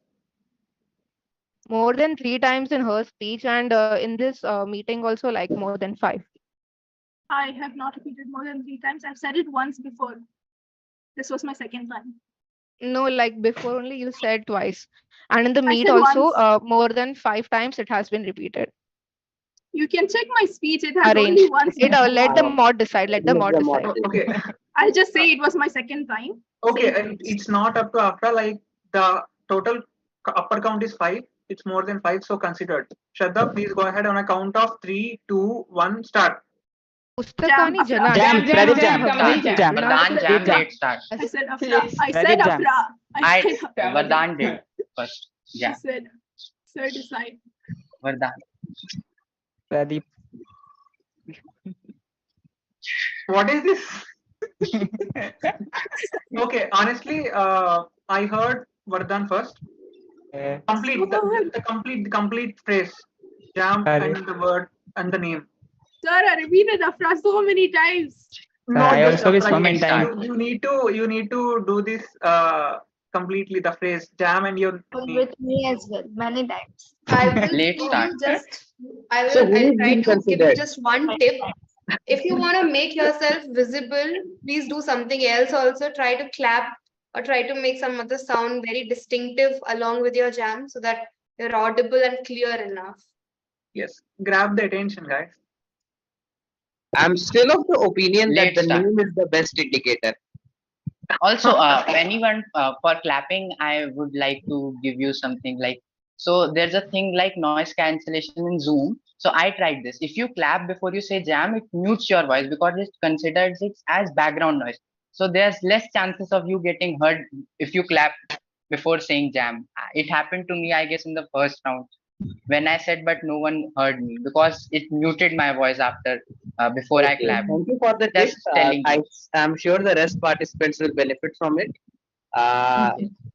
more than 3 times in her speech, and in this meeting also like more than 5. I have not repeated more than 3 times. I've said it once before. This was my second time. No, like before only you said twice, and in the I meet said also once. more than 5 times it has been repeated. You can check my speech. It has only Arranged. once. It let the before. mod decide. Let the mod decide. Okay. I'll just say it was my second time. Okay, Same it's not up to Afra. Like the total upper count is 5. It's more than 5, so considered. Shraddha, please go ahead on a count of 3, 2, 1, start. Pustakani jana. Jam, Pradeep, jam. Bhagwan Pradeep, jam. Vardhan jam, Jam. late start. I said Afra. I Pradeep said jam. Afra. I said Afra. Vardhan did first. I Jam. said, sir, decide. Vardhan. Pradeep. What is this? Okay, honestly, I heard Vardhan first. Complete the complete phrase. Jam and the word and the name. Sir, I repeated the phrase so many times. No, I just also so many times. you need to do this completely the phrase jam and your name. With me as well, many times. I will Let's give start. you just. I'll So who is try being to give you considered? just one tip. If you want to make yourself visible, please do something else. Also, try to clap or try to make some other sound very distinctive along with your jam, so that you're audible and clear enough. Yes, grab the attention, guys. I'm still of the opinion that Let's the start. name is the best indicator. Also, anyone for clapping, I would like to give you something like, so there's a thing like noise cancellation in Zoom. So I tried this. If you clap before you say jam, it mutes your voice because it considers it as background noise. So there's less chances of you getting heard if you clap before saying jam. It happened to me, I guess, in the first round when I said, but no one heard me because it muted my voice after before I Okay, clapped. thank you for the tip. Just telling you. I'm sure the rest participants will benefit from it.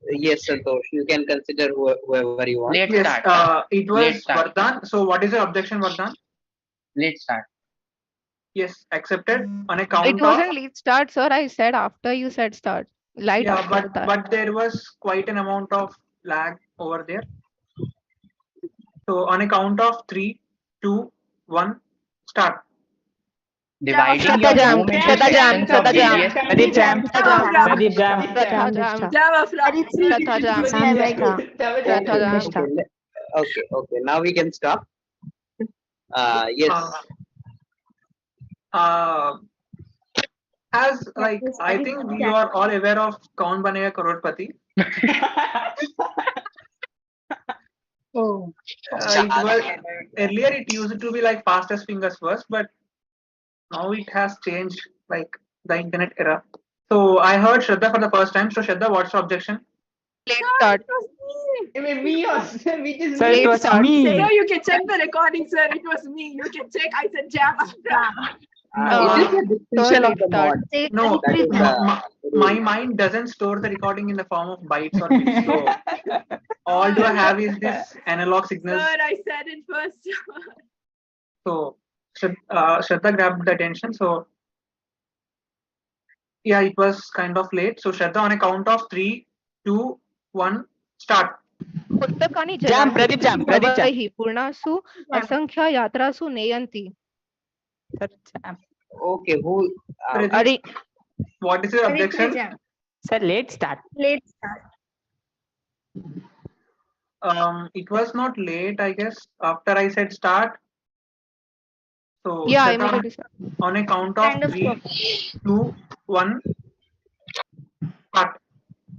Yes, Santosh, you can consider whoever you want. Let's Yes, start. it Let's was start. Vardhan. So, what is your objection, Vardhan? Let's start. Yes, accepted on a It count of. wasn't lead start, sir. I said after you said start. Light Yeah, after that. but there was quite an amount of lag over there. So, on a count of 3, 2, 1, start. Dividing your Shraddha room into Shraddha sections of various. Pradeep Jam. Pradeep Jam. Shraddha Jam. Shraddha Jam. Okay, now we can stop. Yes. As like I think you are all aware of Kaun Banega Crorepati. Oh. Earlier it used to be like fastest fingers first, but now it has changed like the internet era. So I heard Shraddha for the first time. So Shraddha, what's your objection? Late start. Me also, which is Sir, me. it was me. Sir, you can check the recording, sir. It was me. You can check. I said jam. It is a distinction of the mod. No, That is my mind doesn't store the recording in the form of bytes or bits. So all do I have is this analog signals. Sir, I said it first. So Shraddha grabbed the attention. So yeah, it was kind of late. So Shraddha, on a count of 3, 2, 1, start. पुस्तकानि Jam, Pradeep Jam, Pradeep Jam. जनाः पूर्णासु असंख्य यात्रासु नयन्ति. Okay, who? What is your objection? Sir, late start. Late start. It was not late, I guess. After I said start. So Yeah, Shraddha, immediately start. on a count of 3, 2, 1, start.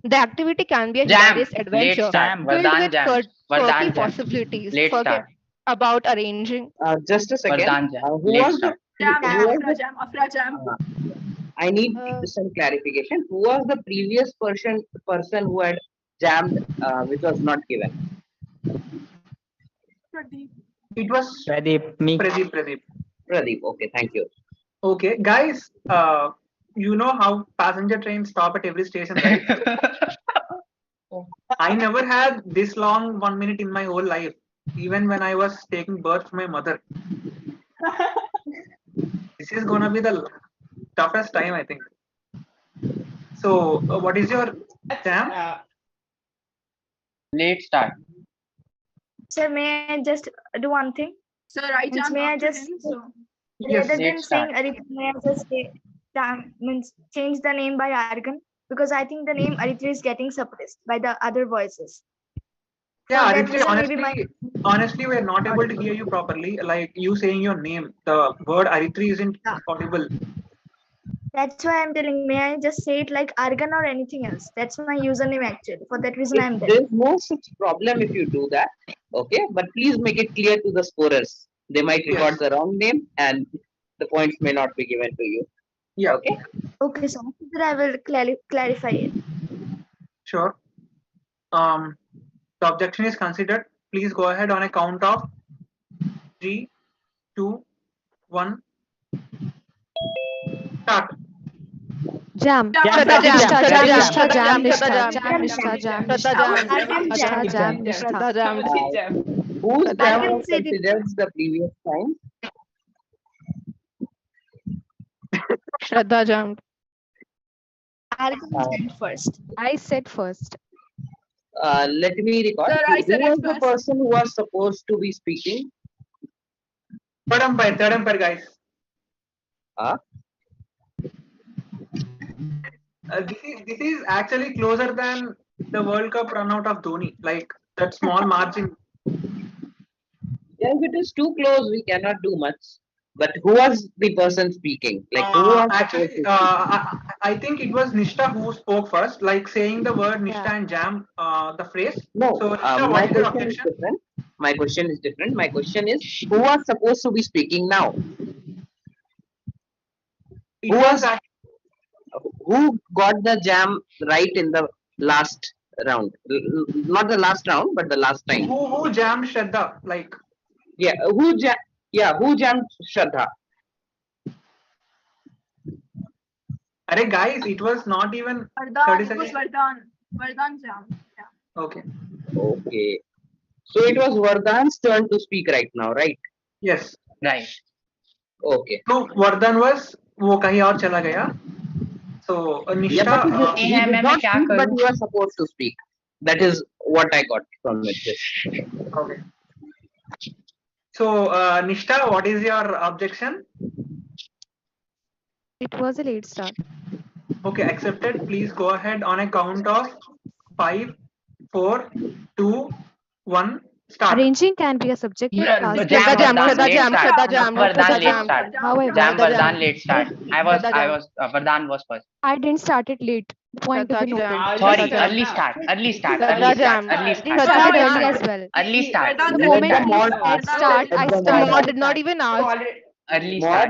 The activity can be a Jam. hilarious adventure Let's start. filled Vardhan with jam. quirky Vardhan jam. possibilities. Let's Forget start. about arranging. Just a second. Vardhan jam. Who Let's was the? Jam, Afra jam. I need some clarification. Who was the previous person who had jammed, which was not given? It was Pradeep, me. Pradeep. Okay, thank you. Okay, guys. You know how passenger trains stop at every station, right? I never had this long 1 minute in my whole life, even when I was taking birth from my mother. This is gonna be the toughest time, I think. So, what is your jam? Let's start. Sir, may I just do one thing? Sir, I Means jam may I after just him, so. Yes, rather than let's saying start. Aritra, may I just say means change the name by Argan, because I think the name Aritra is getting suppressed by the other voices. Yeah, that Aditya, reason maybe honestly, we're not able to hear you properly. Like you saying your name, the word Aritri isn't audible. That's why I'm telling. May I just say it like Argan or anything else? That's my username actually. For that reason, I'm there. There's no such problem if you do that. Okay, but please make it clear to the scorers. They might record the wrong name, and the points may not be given to you. Yeah. Okay. Okay, so after that I will clarify it. Sure. The objection is considered. Please go ahead on a count of 3, 2, 1. Start. Jam. Shraddha Jam. Nishtha Shraddha Jam. Jam. Nishtha Jam. Shraddha Nishtha Jam. Jam. Nishtha Jam. Shraddha Nishtha Jam. Nishtha Jam. Nishtha. Shraddha Jam. Whose I jam can was say it. considered the previous time? Shraddha Jam. Argan said first. I said first. Let me recall. Sir, I Who said was it the first. person who was supposed to be speaking? Third umpire, guys. Huh? This is actually closer than the World Cup run out of Dhoni. Like that small margin. Yeah, if it is too close, we cannot do much. But who was the person speaking? Like who was supposed to speak? I think it was Nishtha who spoke first, like saying the word Nishtha Yeah. and Jam, the phrase. No, So Nishtha, my what is your question is objection? different. My question is different. My question is, who was supposed to be speaking now? It Who was was who got the jam right in the last round? Not the last round, but the last time. who jammed Shraddha? Like Yeah, who jammed Shraddha? Arey guys, it was not even 30 Vardhan, it was seconds. Vardhan Jam. Yeah. Okay. Okay. So it was Vardhan's turn to speak right now, right? Yes. Right. Okay. So Vardhan was वो कहीं और चला गया. So Yeah, Nishtha. but he did not speak, but he was supposed to speak. That is what I got from it. Okay. So Nishtha, what is your objection? It was a late start. Okay, accepted. Please go ahead on a count of 5, 4, 2, 1. Start. Arranging can be a subjective task. Shraddha Jam. Shraddha Jam. Shraddha Jam. Vardhan Shraddha late Jam. start. However, Jam Shraddha Vardhan Jam. late start. Vardhan was first. I didn't start it late. The point to Shraddha be Jam. noted. Sorry, Shraddha Jam. early start. Early start. Shraddha Early start. Jam. Early I start. didn't start it Shraddha early Jam. as well. Early start. Vardhan The said moment the he mod said start, I the The mod. mod did not even ask. Early Mod, start.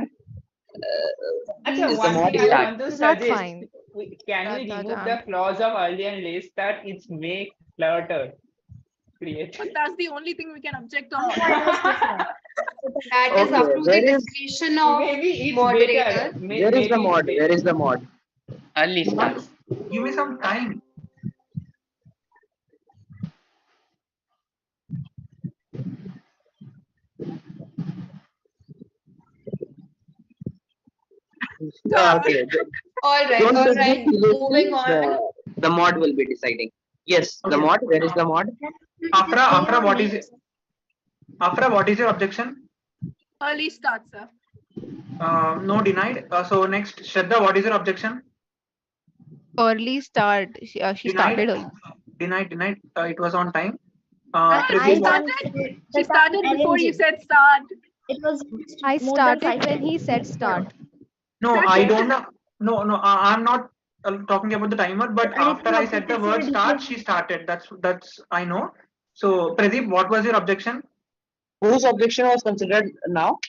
Actually, is the one mod thing I here? want to This is not suggest, fine. can we Shraddha remove Jam. the clause of early and late start? It's make clutter create. But that's the only thing we can object on. That is up Okay, to the where is discretion of Maybe it's moderator. better. where is the mod? Where is the mod? Early start. Give me some time. Okay, All right, don't all take this right. Moving seriously. on. The mod will be deciding. Yes, the Okay. mod. Where is the mod? Afra, what is it? Afra, what is your objection? Early start, sir. No denied. So next, Shraddha, what is your objection? Early start. She Denied. started early. Denied. It was on time. I Pradeep, what? started. She started before you arranging. said start. It was I more than started 5 when he seconds. said start. No, I don't know. No, I'm not talking about the timer. But And after I said the word start, she started. That's I know. So Pradeep, what was your objection? Whose objection was considered now?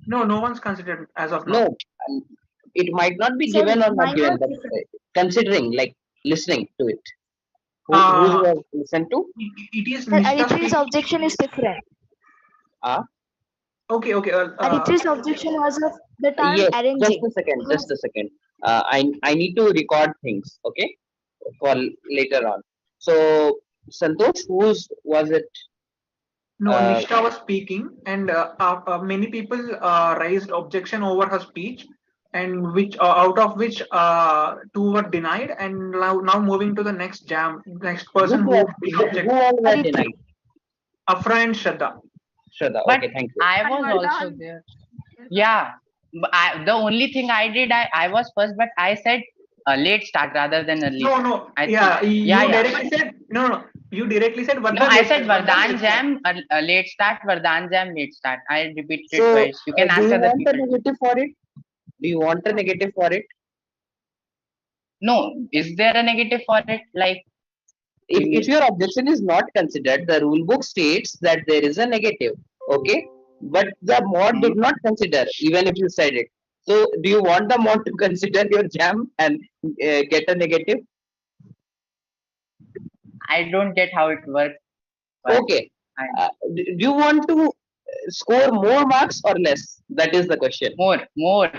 No, no one's considered as of now. No, it might not be So given or not mine given, was but different. considering, like listening to it. Who Uh, was listened to? It is But Nishtha Aritri's speaking. objection is different. Okay. Aritri's objection was of the term Yes, arranging. just a second. I need to record things, okay, for later on. So Santosh, whose was it? No, Nishtha was speaking, and many people raised objection over her speech, and which out of which two were denied, and now moving to the next person who objected. Who all were denied? Afra and Shraddha. Shraddha. But Okay, thank you. I was also there. Yeah. But the only thing I did, I was first, but I said late start rather than early. No. Yeah. Directly said no. You directly said Vardhan. No, I said Vardhan Vardhan Jam late start, Vardhan Jam late start. I repeated it So, twice. You can do ask you other want a people. negative for it? Do you want a negative for it? No, is there a negative for it? Like, If your objection is not considered, the rule book states that there is a negative. Okay, but the mod did not consider, even if you said it. So, do you want the mod to consider your jam and get a negative? I don't get how it works. Okay. Do you want to score more marks or less? That is the question. More.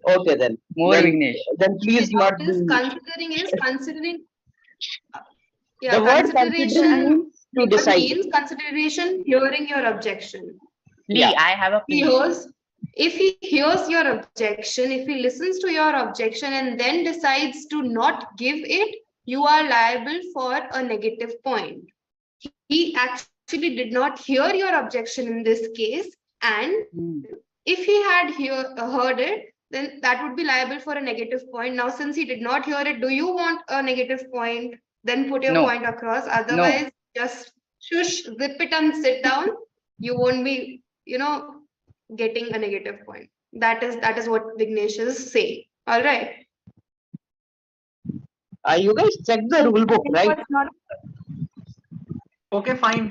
Okay then. More Then, Vignesh. then please What not is be. considering is considering. The Yeah, word consideration considering means to what decide. means consideration hearing your objection. Yeah. Plea. I have a He plea. hears, if he hears your objection, if he listens to your objection and then decides to not give it, you are liable for a negative point. He actually did not hear your objection in this case, and if he had heard it, then that would be liable for a negative point. Now, since he did not hear it, do you want a negative point? Then put your No. point across. Otherwise, just shush, zip it and sit down. You won't be, getting a negative point. That is what Vignesh is saying. All right. You guys check the rule book, right? Okay, fine.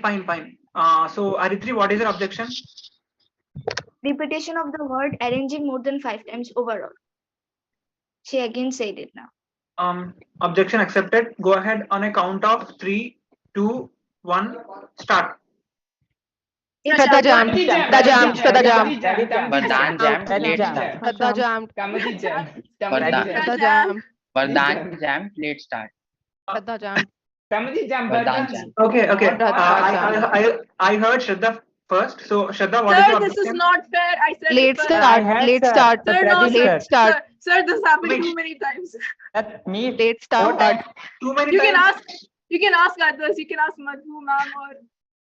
So Aritri, what is your objection? Repetition of the word arranging more than 5 times overall. She again said it now. Objection accepted. Go ahead on a count of 3, 2, 1, start. Shraddha jammed. Shraddha jammed. Shraddha jammed. Vardhan jammed. Late start. Shraddha jammed. Tamadi jammed. Shraddha jammed. Vardhan jammed. Late start. Shraddha jammed. Tamadi jammed. Vardhan Vardhan. jammed. Okay. I heard Shraddha first. So Shraddha, what is your Sir, this is objection? not fair. I said Late it first. start. Late start. Sir, no, sir. Late start. Sir, this happened Wait. too many times. That's me. Late start. Too many You times. can ask others. You can ask Madhu, ma'am, or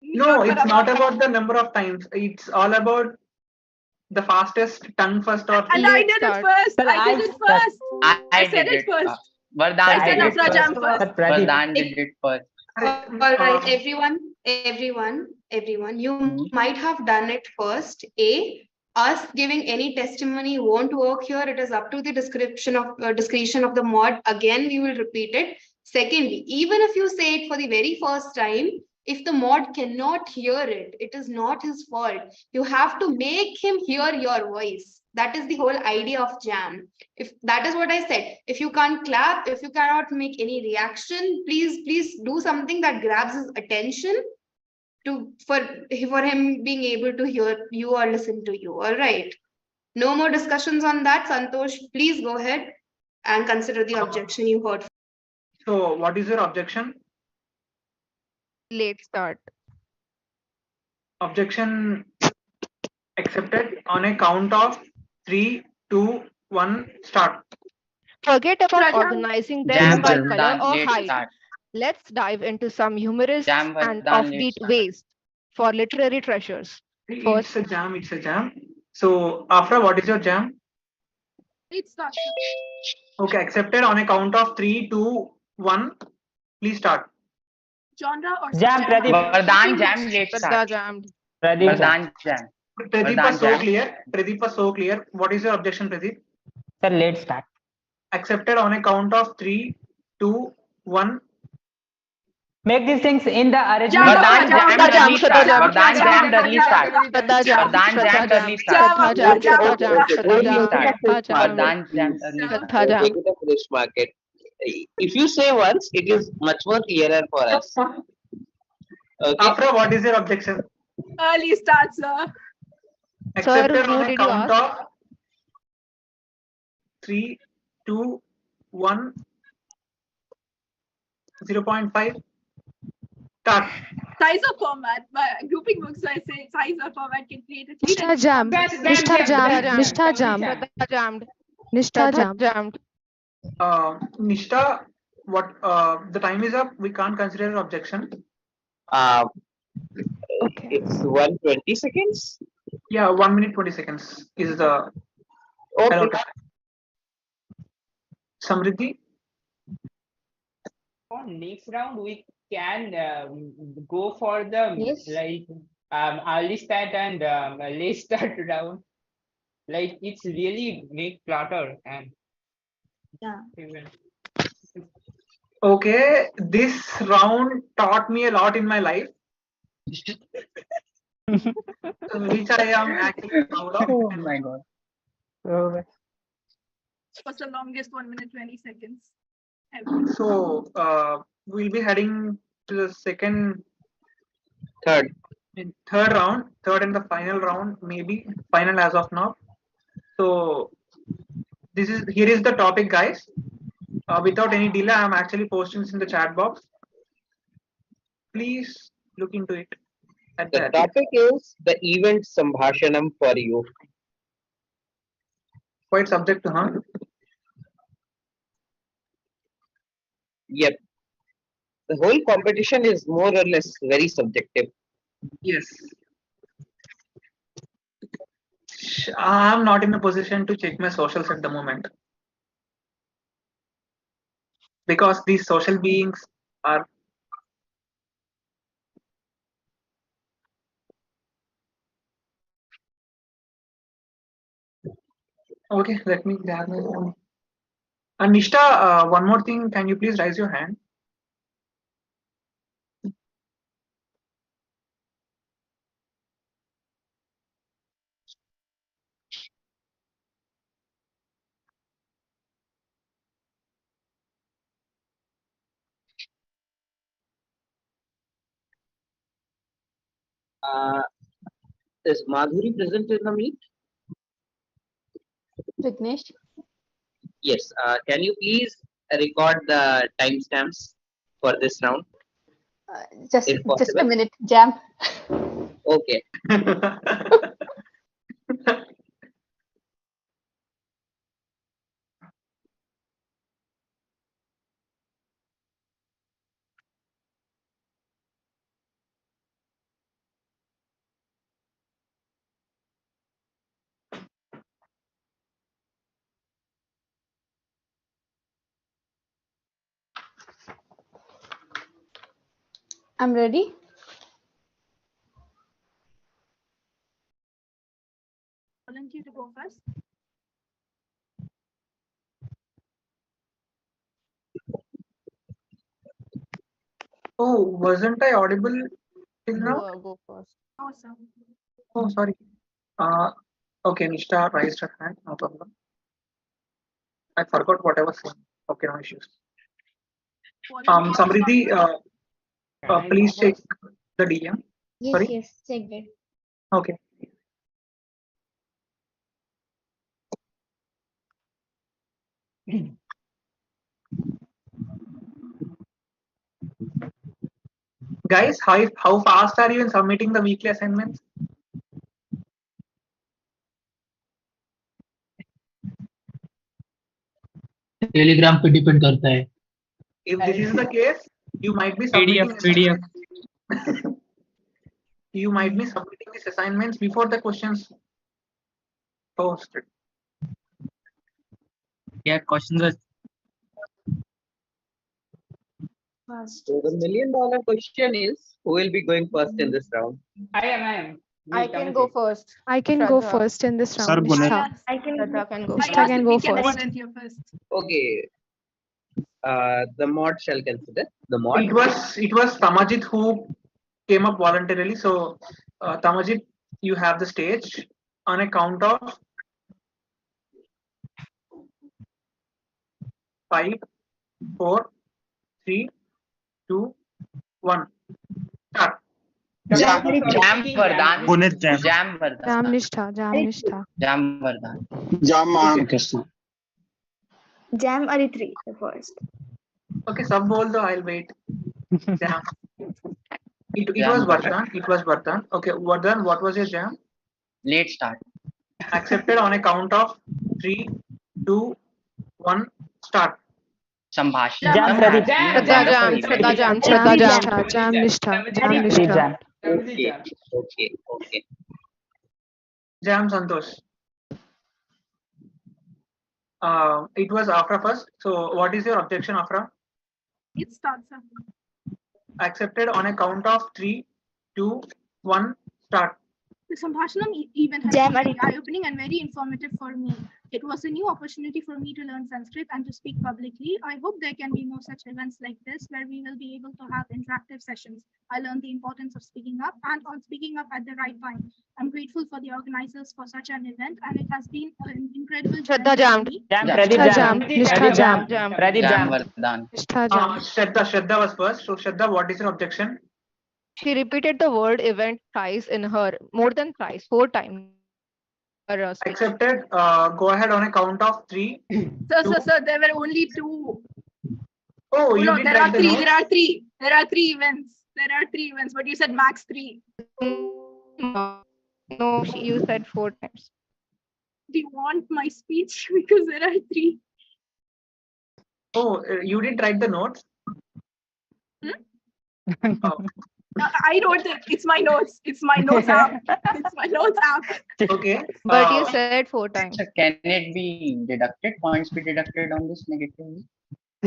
No, it's not about the number of times. It's all about the fastest tongue first or And I did it first. Sir, I did it first. I said did it first. Vardhan I said did it Afra jam first. first. Vardhan did it first. All right, everyone, you might have done it first. Us giving any testimony won't work here. It is up to the discretion of the mod. Again, we will repeat it. Secondly, even if you say it for the very first time, if the mod cannot hear it, it is not his fault. You have to make him hear your voice. That is the whole idea of jam. If that is what I said, if you can't clap, if you cannot make any reaction, please do something that grabs his attention for him being able to hear you or listen to you. All right. No more discussions on that. Santosh, please go ahead and consider the objection you heard. So what is your objection? Late start. Objection accepted on a count of 3, 2, 1, start. Forget about organizing them by color or Late height. start. Let's dive into some humorous Jam and Vardhan, offbeat late start. ways for literary treasures. It's a jam. So Afra, what is your jam? It starts. Okay, accepted on a count of 3, 2, 1. Please start. Genre or Jam, Pradeep. Vardhan jammed. Late Shraddha start. jammed. Pradeep. Vardhan jammed. Pradeep was so clear. What is your objection, Pradeep? Sir, late start. Accepted on a count of 3, 2, 1. Make these things in the arrangement. Vardhan jammed. Early start. Vardhan jammed. Early start. Shraddha jammed. Vardhan jammed. Early start. Shraddha jammed. Shraddha jammed. Early Shraddha start. jammed. Vardhan jammed. Early start. Shraddha jammed. Take it up fish market. If you say once, it is much more clearer for us. Okay. Afra, what is your objection? early start, sir. Accepted who on a did you count ask? of 3, 2, 1, 0.5. Start. Size of format. By grouping books, I say size of format can create a Nishtha jammed. Nishtha jammed. Nishtha jammed. Shraddha jammed. Nishtha Shraddha jammed. jammed. Nishta, what? The time is up. We can't consider an objection. Okay. It's 120 seconds. Yeah, 1 minute 20 seconds is the Okay. allotted. Samriddhi. For next round, we can go for the early start and late start round. Like it's really make clutter and even. Okay, this round taught me a lot in my life, which I am actually proud of. Oh my god. What's the longest 1 minute 20 seconds? So we'll be heading to the Third third and the final round, maybe final as of now. So Here is the topic, guys. Without any delay, I am actually posting this in the chat box. Please look into it. The topic is the event Sambhashanam for you. Quite subject to, huh? Yep. The whole competition is more or less very subjective. Yes. I am not in a position to check my socials at the moment. Because these social beings are okay. Let me grab my phone. Nishta, one more thing. Can you please raise your hand? Is Madhuri present in the meet? Vignesh? Yes. Can you please record the timestamps for this round? Just if a possible? minute, Jam. Okay. I'm ready. Volunteer to go first. Oh, wasn't I audible till now? Go first. Oh, sir. Oh, sorry. Okay, Nishta raised her hand. No problem. I forgot what I was saying. Okay, no issues. Samriddhi, please check the DM. Yes, Sorry. yes, checked it. Okay. Guys, how fast are you in submitting the weekly assignments? Telegram पे depend करता है. If this is the case, you might be submitting PDF. you might be submitting these assignments before the questions posted. Yeah, questions are. So the $1 million question is, who will be going first in this round? I am. I can go first. I can go first in this round. Sir, Nishtha. I can go. Nishtha can go first. Volunteer first. Okay. The mod shall consider. The mod. It was Tamajit who came up voluntarily. So Tamajit, you have the stage on a count of 5, 4, 3, 2, 1. Start. Jam Vardhan. Gunit Jam. Jam Vardhan. Jam Nishtha. Jam Vardhan. Jam Jam Aritri, the first. Okay, sub bol do, I'll wait. Jam. It was Vardhan. It was Vardhan. Okay, Vardhan, what was your jam? Late start. Accepted on a count of 3, 2, 1. Start. Sambhashanam. Jam Pradeep. Jam Nishtha. Okay. Jam Santosh. It was Afra first. So what is your objection, Afra? It starts, sir. Accepted on a count of 3, 2, 1. Start. The Sambhashanam event has been very eye-opening and very informative for me. It was a new opportunity for me to learn Sanskrit and to speak publicly. I hope there can be more such events like this where we will be able to have interactive sessions. I learned the importance of speaking up and on speaking up at the right time. I'm grateful for the organizers for such an event, and it has been an incredible journey for me. Nishtha Jam. Pradeep Jam Jam. Vardhan. Shraddha was first. So Shraddha, what is your objection? She repeated the word event thrice in her, more than thrice, 4 times. Accepted. Go ahead on a count of 3. Sir, there were only 2. Oh, you no, did there write are the 3. notes? There are 3. There are 3 events. There are 3 events, but you said max 3. No, you said 4 times. Do you want my speech? Because there are 3. Oh, you did write the notes? Oh. I wrote it. It's my notes. It's my notes app. It's my notes app. Okay. But you said 4 times. So can it be deducted? Points be deducted on this negatively?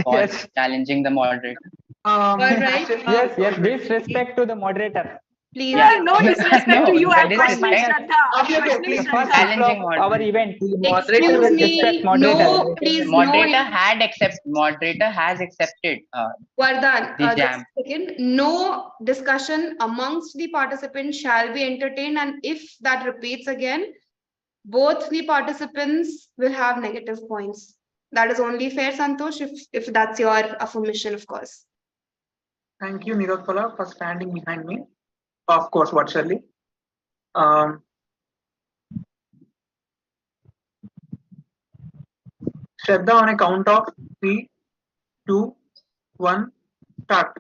For Yes. challenging the moderator? Alright. Yes, disrespect to the moderator. Please. Yeah, no disrespect No, to you. that I'm is questioning respect. Shraddha. I'm Okay, questioning The please. first Shraddha. rule Challenging of our moderator. event. Excuse Respect me. moderator. No, please, Moderator has accepted Vardhan, the just jam. a second. No discussion amongst the participants shall be entertained, and if that repeats again, both the participants will have negative points. That is only fair, Santosh, if that's your affirmation, of course. Thank you, Nirotpala, for standing behind me. Of course, virtually. Shraddha, on a count of 3, 2, 1, start.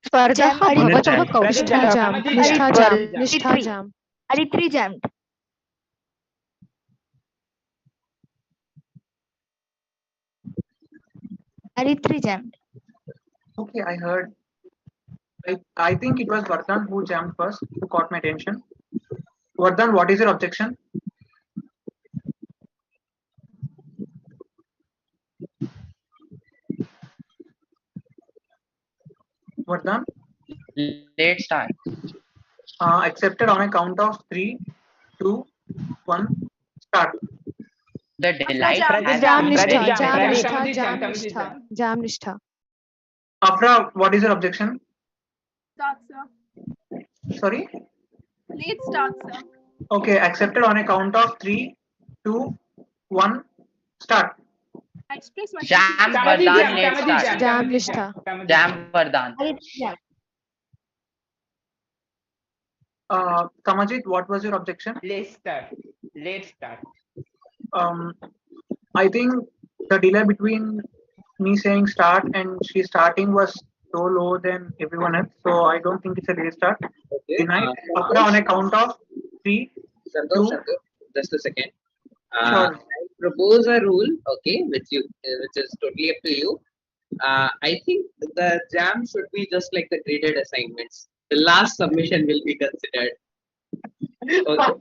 स्पर्धः भवतः निष्ठा जाम निष्ठा जाम निष्ठा जाम Aditri jammed. Aditri jammed. Okay, I heard. I think it was Vardhan who jammed first, who caught my attention. Vardhan, what is your objection? Vardhan? Late start. Accepted on a count of 3, 2, 1, start. The delight jam. has jam been निष्ठा very जाम very- निष्ठा जाम निष्ठा जाम निष्ठा Afra, what is your objection? Start, sir. Sorry? Late start, sir. Okay, accepted on a count of 3, 2, 1, start. I express my Jam Vardhan late start. जाम निष्ठा Jam Vardhan. Kamajit, what was your objection? Late start. Late start. I think the delay between me saying start and she starting was so low than everyone else, so I don't think it's a late start. Okay. Denied. Afra, on a count of 3, Santosh, 2, just a second. Sure. I propose a rule, okay, which is totally up to you. I think the jam should be just like the graded assignments. The last submission will be considered. Okay.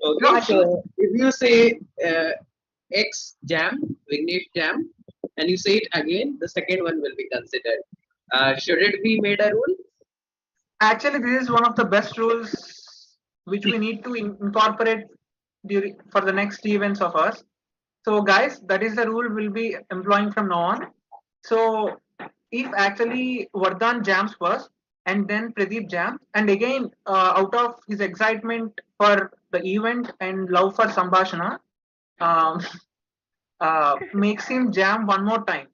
Okay, so if you say X jam, Vignesh jam, and you say it again, the second one will be considered. Should it be made a rule? Actually, this is one of the best rules which we need to incorporate for the next events of us. So guys, that is the rule we'll be employing from now on. So if actually Vardhan jams first and then Pradeep jams, and again out of his excitement for the event and love for Sambhashana, makes him jam one more time,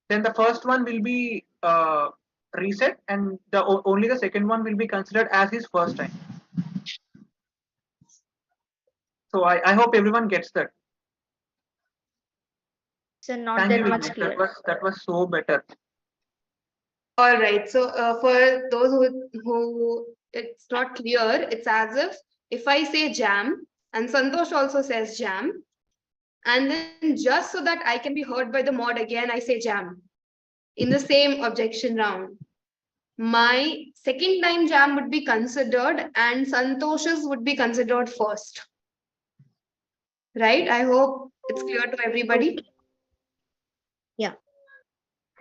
then the first one will be reset and only the second one will be considered as his first time. So I hope everyone gets that. So not Thank that you, much Vignesh. clear. That was so better. All right. So for those who it's not clear, it's as if I say jam and Santosh also says jam, and then just so that I can be heard by the mod again, I say jam in the same objection round. My second time jam would be considered and Santosh's would be considered first. Right? I hope it's clear to everybody. Yeah.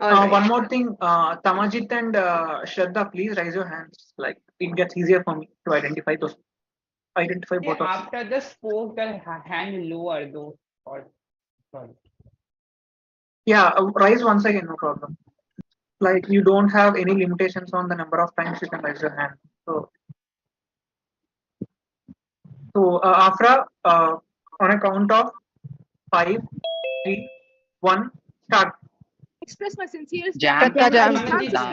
Right. One more thing, Tamajit and Shraddha, please raise your hands. Like it gets easier for me to identify both of them. After the spoke, the hand lower though. Sorry. Yeah, raise once again, no problem. Like you don't have any limitations on the number of times you can raise your hand. So Afra, on a count of 5, 3, 1, start. Express my sincere Jam. Pradeep jam.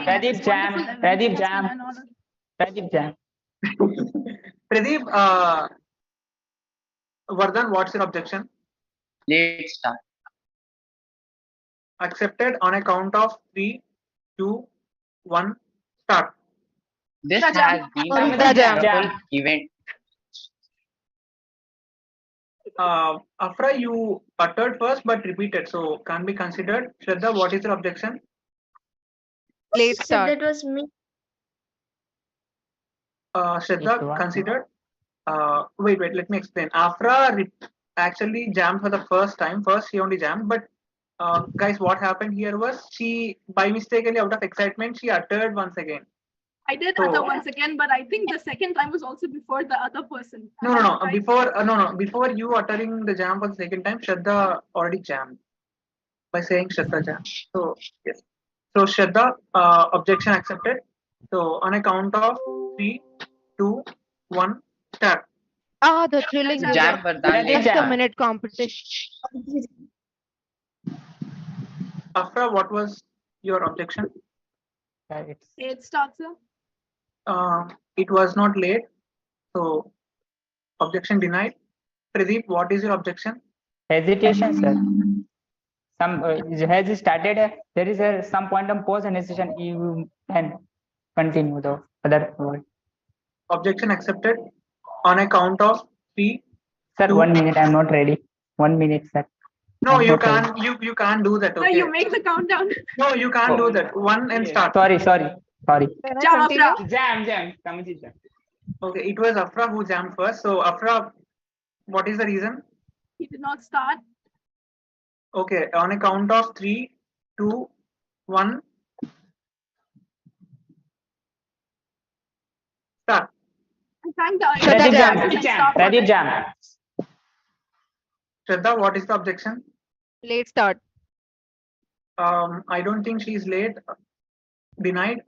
Pradeep jam. Pradeep jam. Pradeep, Vardhan, what's your objection? Let's start. Accepted on a count of 3, 2, 1, start. This Rajam. has been a Rajam. wonderful event. Afra, you uttered first but repeated, so can't be considered. Shraddha, what is your objection? Late So start. that was me. Shraddha, considered. Wait, let me explain. Afra actually jammed for the first time. First, she only jammed, but guys, what happened here was she, by mistakenly, out of excitement, she uttered once again. I did utter once again, but I think the second time was also before the other person. No. Before you uttering the jam for the second time, Shraddha already jammed by saying Shraddha jam. So yes. So Shraddha, objection accepted. So on a count of 3, 2, 1, start. The thrilling Jam Vardhan, let's just a start. minute competition. Afra, what was your objection? It starts, sir. It was not late, so objection denied. Pradeep, what is your objection? Hesitation, sir. Some has it started? There is some point of pause and hesitation. You can continue the other word. Objection accepted. On a count of 3. Sir, 2, 1 minute. I'm not ready. 1 minute, sir. No, I'm you not can't. ready. You can't do that. No, Okay. you make the countdown. No, you can't do that. 1 and start. Sorry. Can Jam, I continue? Afra. Jam. Kamaji jam. Okay, it was Afra who jammed first. So Afra, what is the reason? He did not start. Okay, on a count of 3, 2, 1, start. I thank the Pradeep jam. Shraddha, what is the objection? Late start. I don't think she is late. Denied.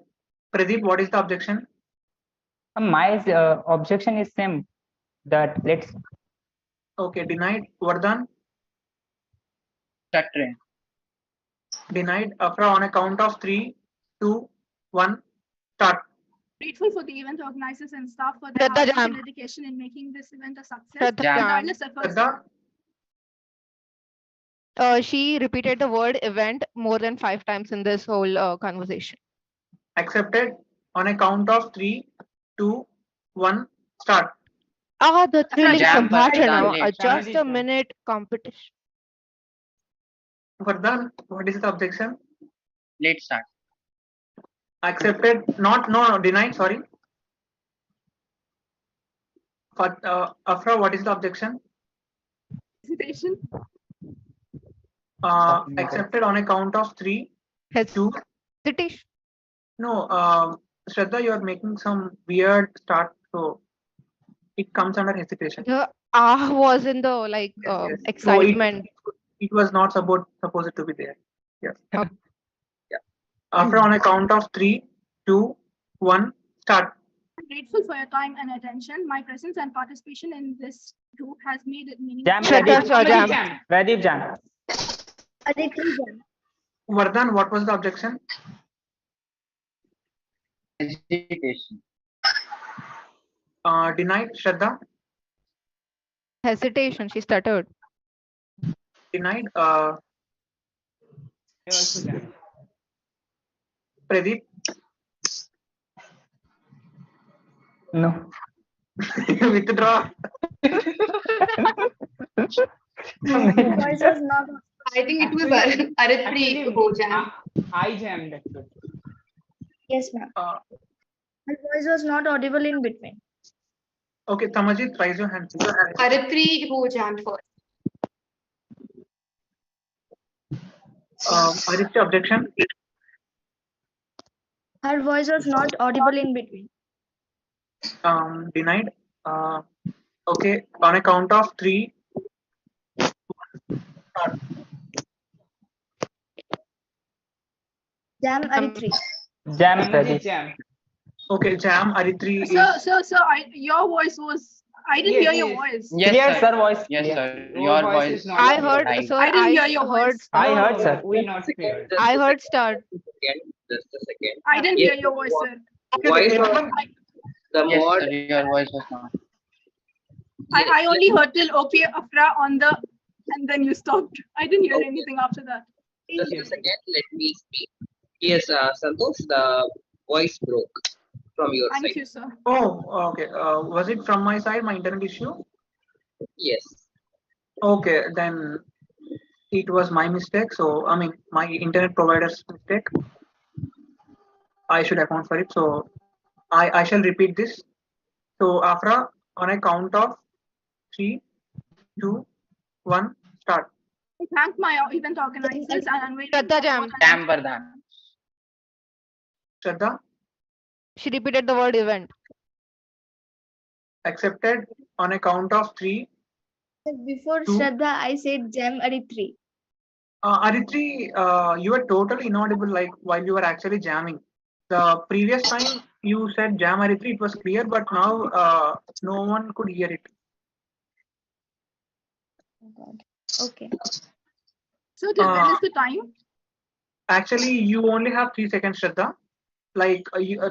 Pradeep, what is the objection? My objection is same. That let's. Okay, denied. Vardhan, Stuttering. denied. Afra, on a count of 3, 2, 1, start. Grateful for the event organizers and staff for Shraddha their hard work jam. and dedication in making this event a success. Shraddha jam. Regardless efforts. Shraddha, She repeated the word event more than 5 times in this whole conversation. accepted. On a count of 3, 2, 1, start. The thrilling Jam Sambhashanam, Vardhan, just a minute competition. Vardhan, what is the objection? let's start. Accepted. No, denied. Sorry. But Afra, what is the objection? Hesitation. Accepted on a count of 3, 2. Hesitation. No, Shraddha, you are making some weird start, so it comes under hesitation. The was in the Yes. excitement. So it was not supposed to be there. Yes. Yeah. After on a count of 3, 2, 1, start. I'm grateful for your time and attention. My presence and participation in this group has made it meaningful. Pradeep jam. Vardhan, what was the objection? Hesitation. Denied. Shraddha, Hesitation. She stuttered. denied. Pradeep, No. withdraw. Voice was not. I think it was Aritri who jammed. I jammed. Actually. Yes, ma'am. My voice was not audible in between. Okay, Tamajit, raise your hand. Aritri who jammed first. Aditya, objection. Her voice was not audible in between. Denied. Okay, on a count of 3. Start. Jam Aritri. Jam Pradeep. Okay, jam Aritri. Sir, your voice was. I didn't hear your voice. Yes, sir. Voice. Yes, sir. Your voice is not. I heard, sir. I didn't hear your voice. I heard, sir. We not clear. I heard start. Just a second. I didn't hear your voice, sir. Voice of the Yes, mod. sir. Your voice was not. I only heard till okay, Afra on the, and then you stopped. I didn't hear anything after that. Just a second, let me speak. Yes, Santosh, the voice broke from your Thank side. you, sir. Oh, okay. Was it from my side, my internet issue? Yes. Okay, then it was my mistake. So, I mean, my internet provider's mistake. I should account for it. So, I shall repeat this. So, Afra, on a count of 3, 2, 1, start. I thank my event organizers and I'm waiting Shraddha for Jam. Tam Vardhan. Shraddha, She repeated the word event. accepted on a count of 3. Before Two. Shraddha, I said Jam Aritri. Aritri, you were totally inaudible like while you were actually jamming. The previous time you said jam Aritri, it was clear, but now no one could hear it. Oh God. Okay. So, till when is the time? Actually, you only have 3 seconds, Shraddha. Like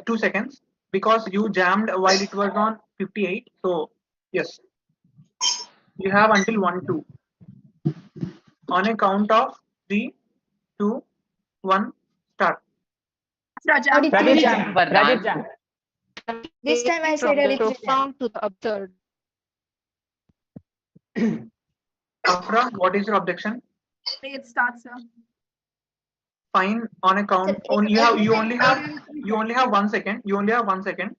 2 seconds because you jammed while it was on 58. So yes, you have until 1, 2. On a count of 3, 2, 1, start. Rajam. Pradeep Tam Jam. Vardhan. Pradeep Jam. This time I said From the Aritri Jam. profound to the absurd. Afra, what is your objection? It starts, sir. Fine. On a count, you only have 1 second. You only have 1 second.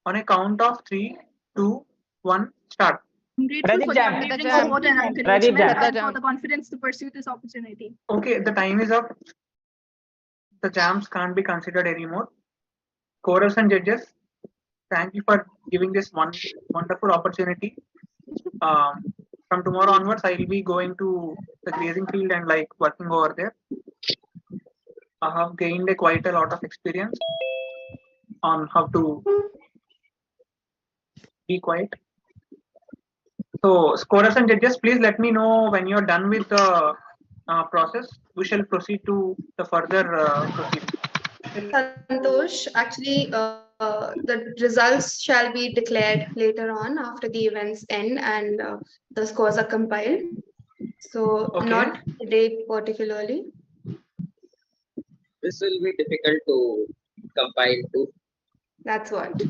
On a count of 3, 2, 1, start. I'm grateful Pradeep for the Jam. unwavering Jam. support and Pradeep encouragement Jam. and for the confidence to pursue this opportunity. Okay, the time is up. The jams can't be considered anymore. Scorers and judges, thank you for giving this wonderful opportunity. From tomorrow onwards, I will be going to the grazing field and like working over there. I have gained quite a lot of experience on how to be quiet. So, scorers and judges, please let me know when you're done with the process. We shall proceed to the further proceedings. Santosh, actually, the results shall be declared later on after the events end and the scores are compiled. So, Okay. not today particularly. This will be difficult to compile to. That's what.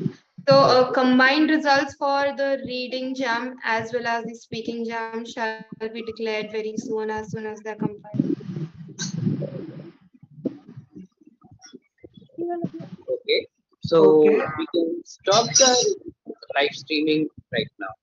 So, combined results for the reading jam as well as the speaking jam shall be declared very soon as they're compiled. Okay. So Okay. we can stop the live streaming right now.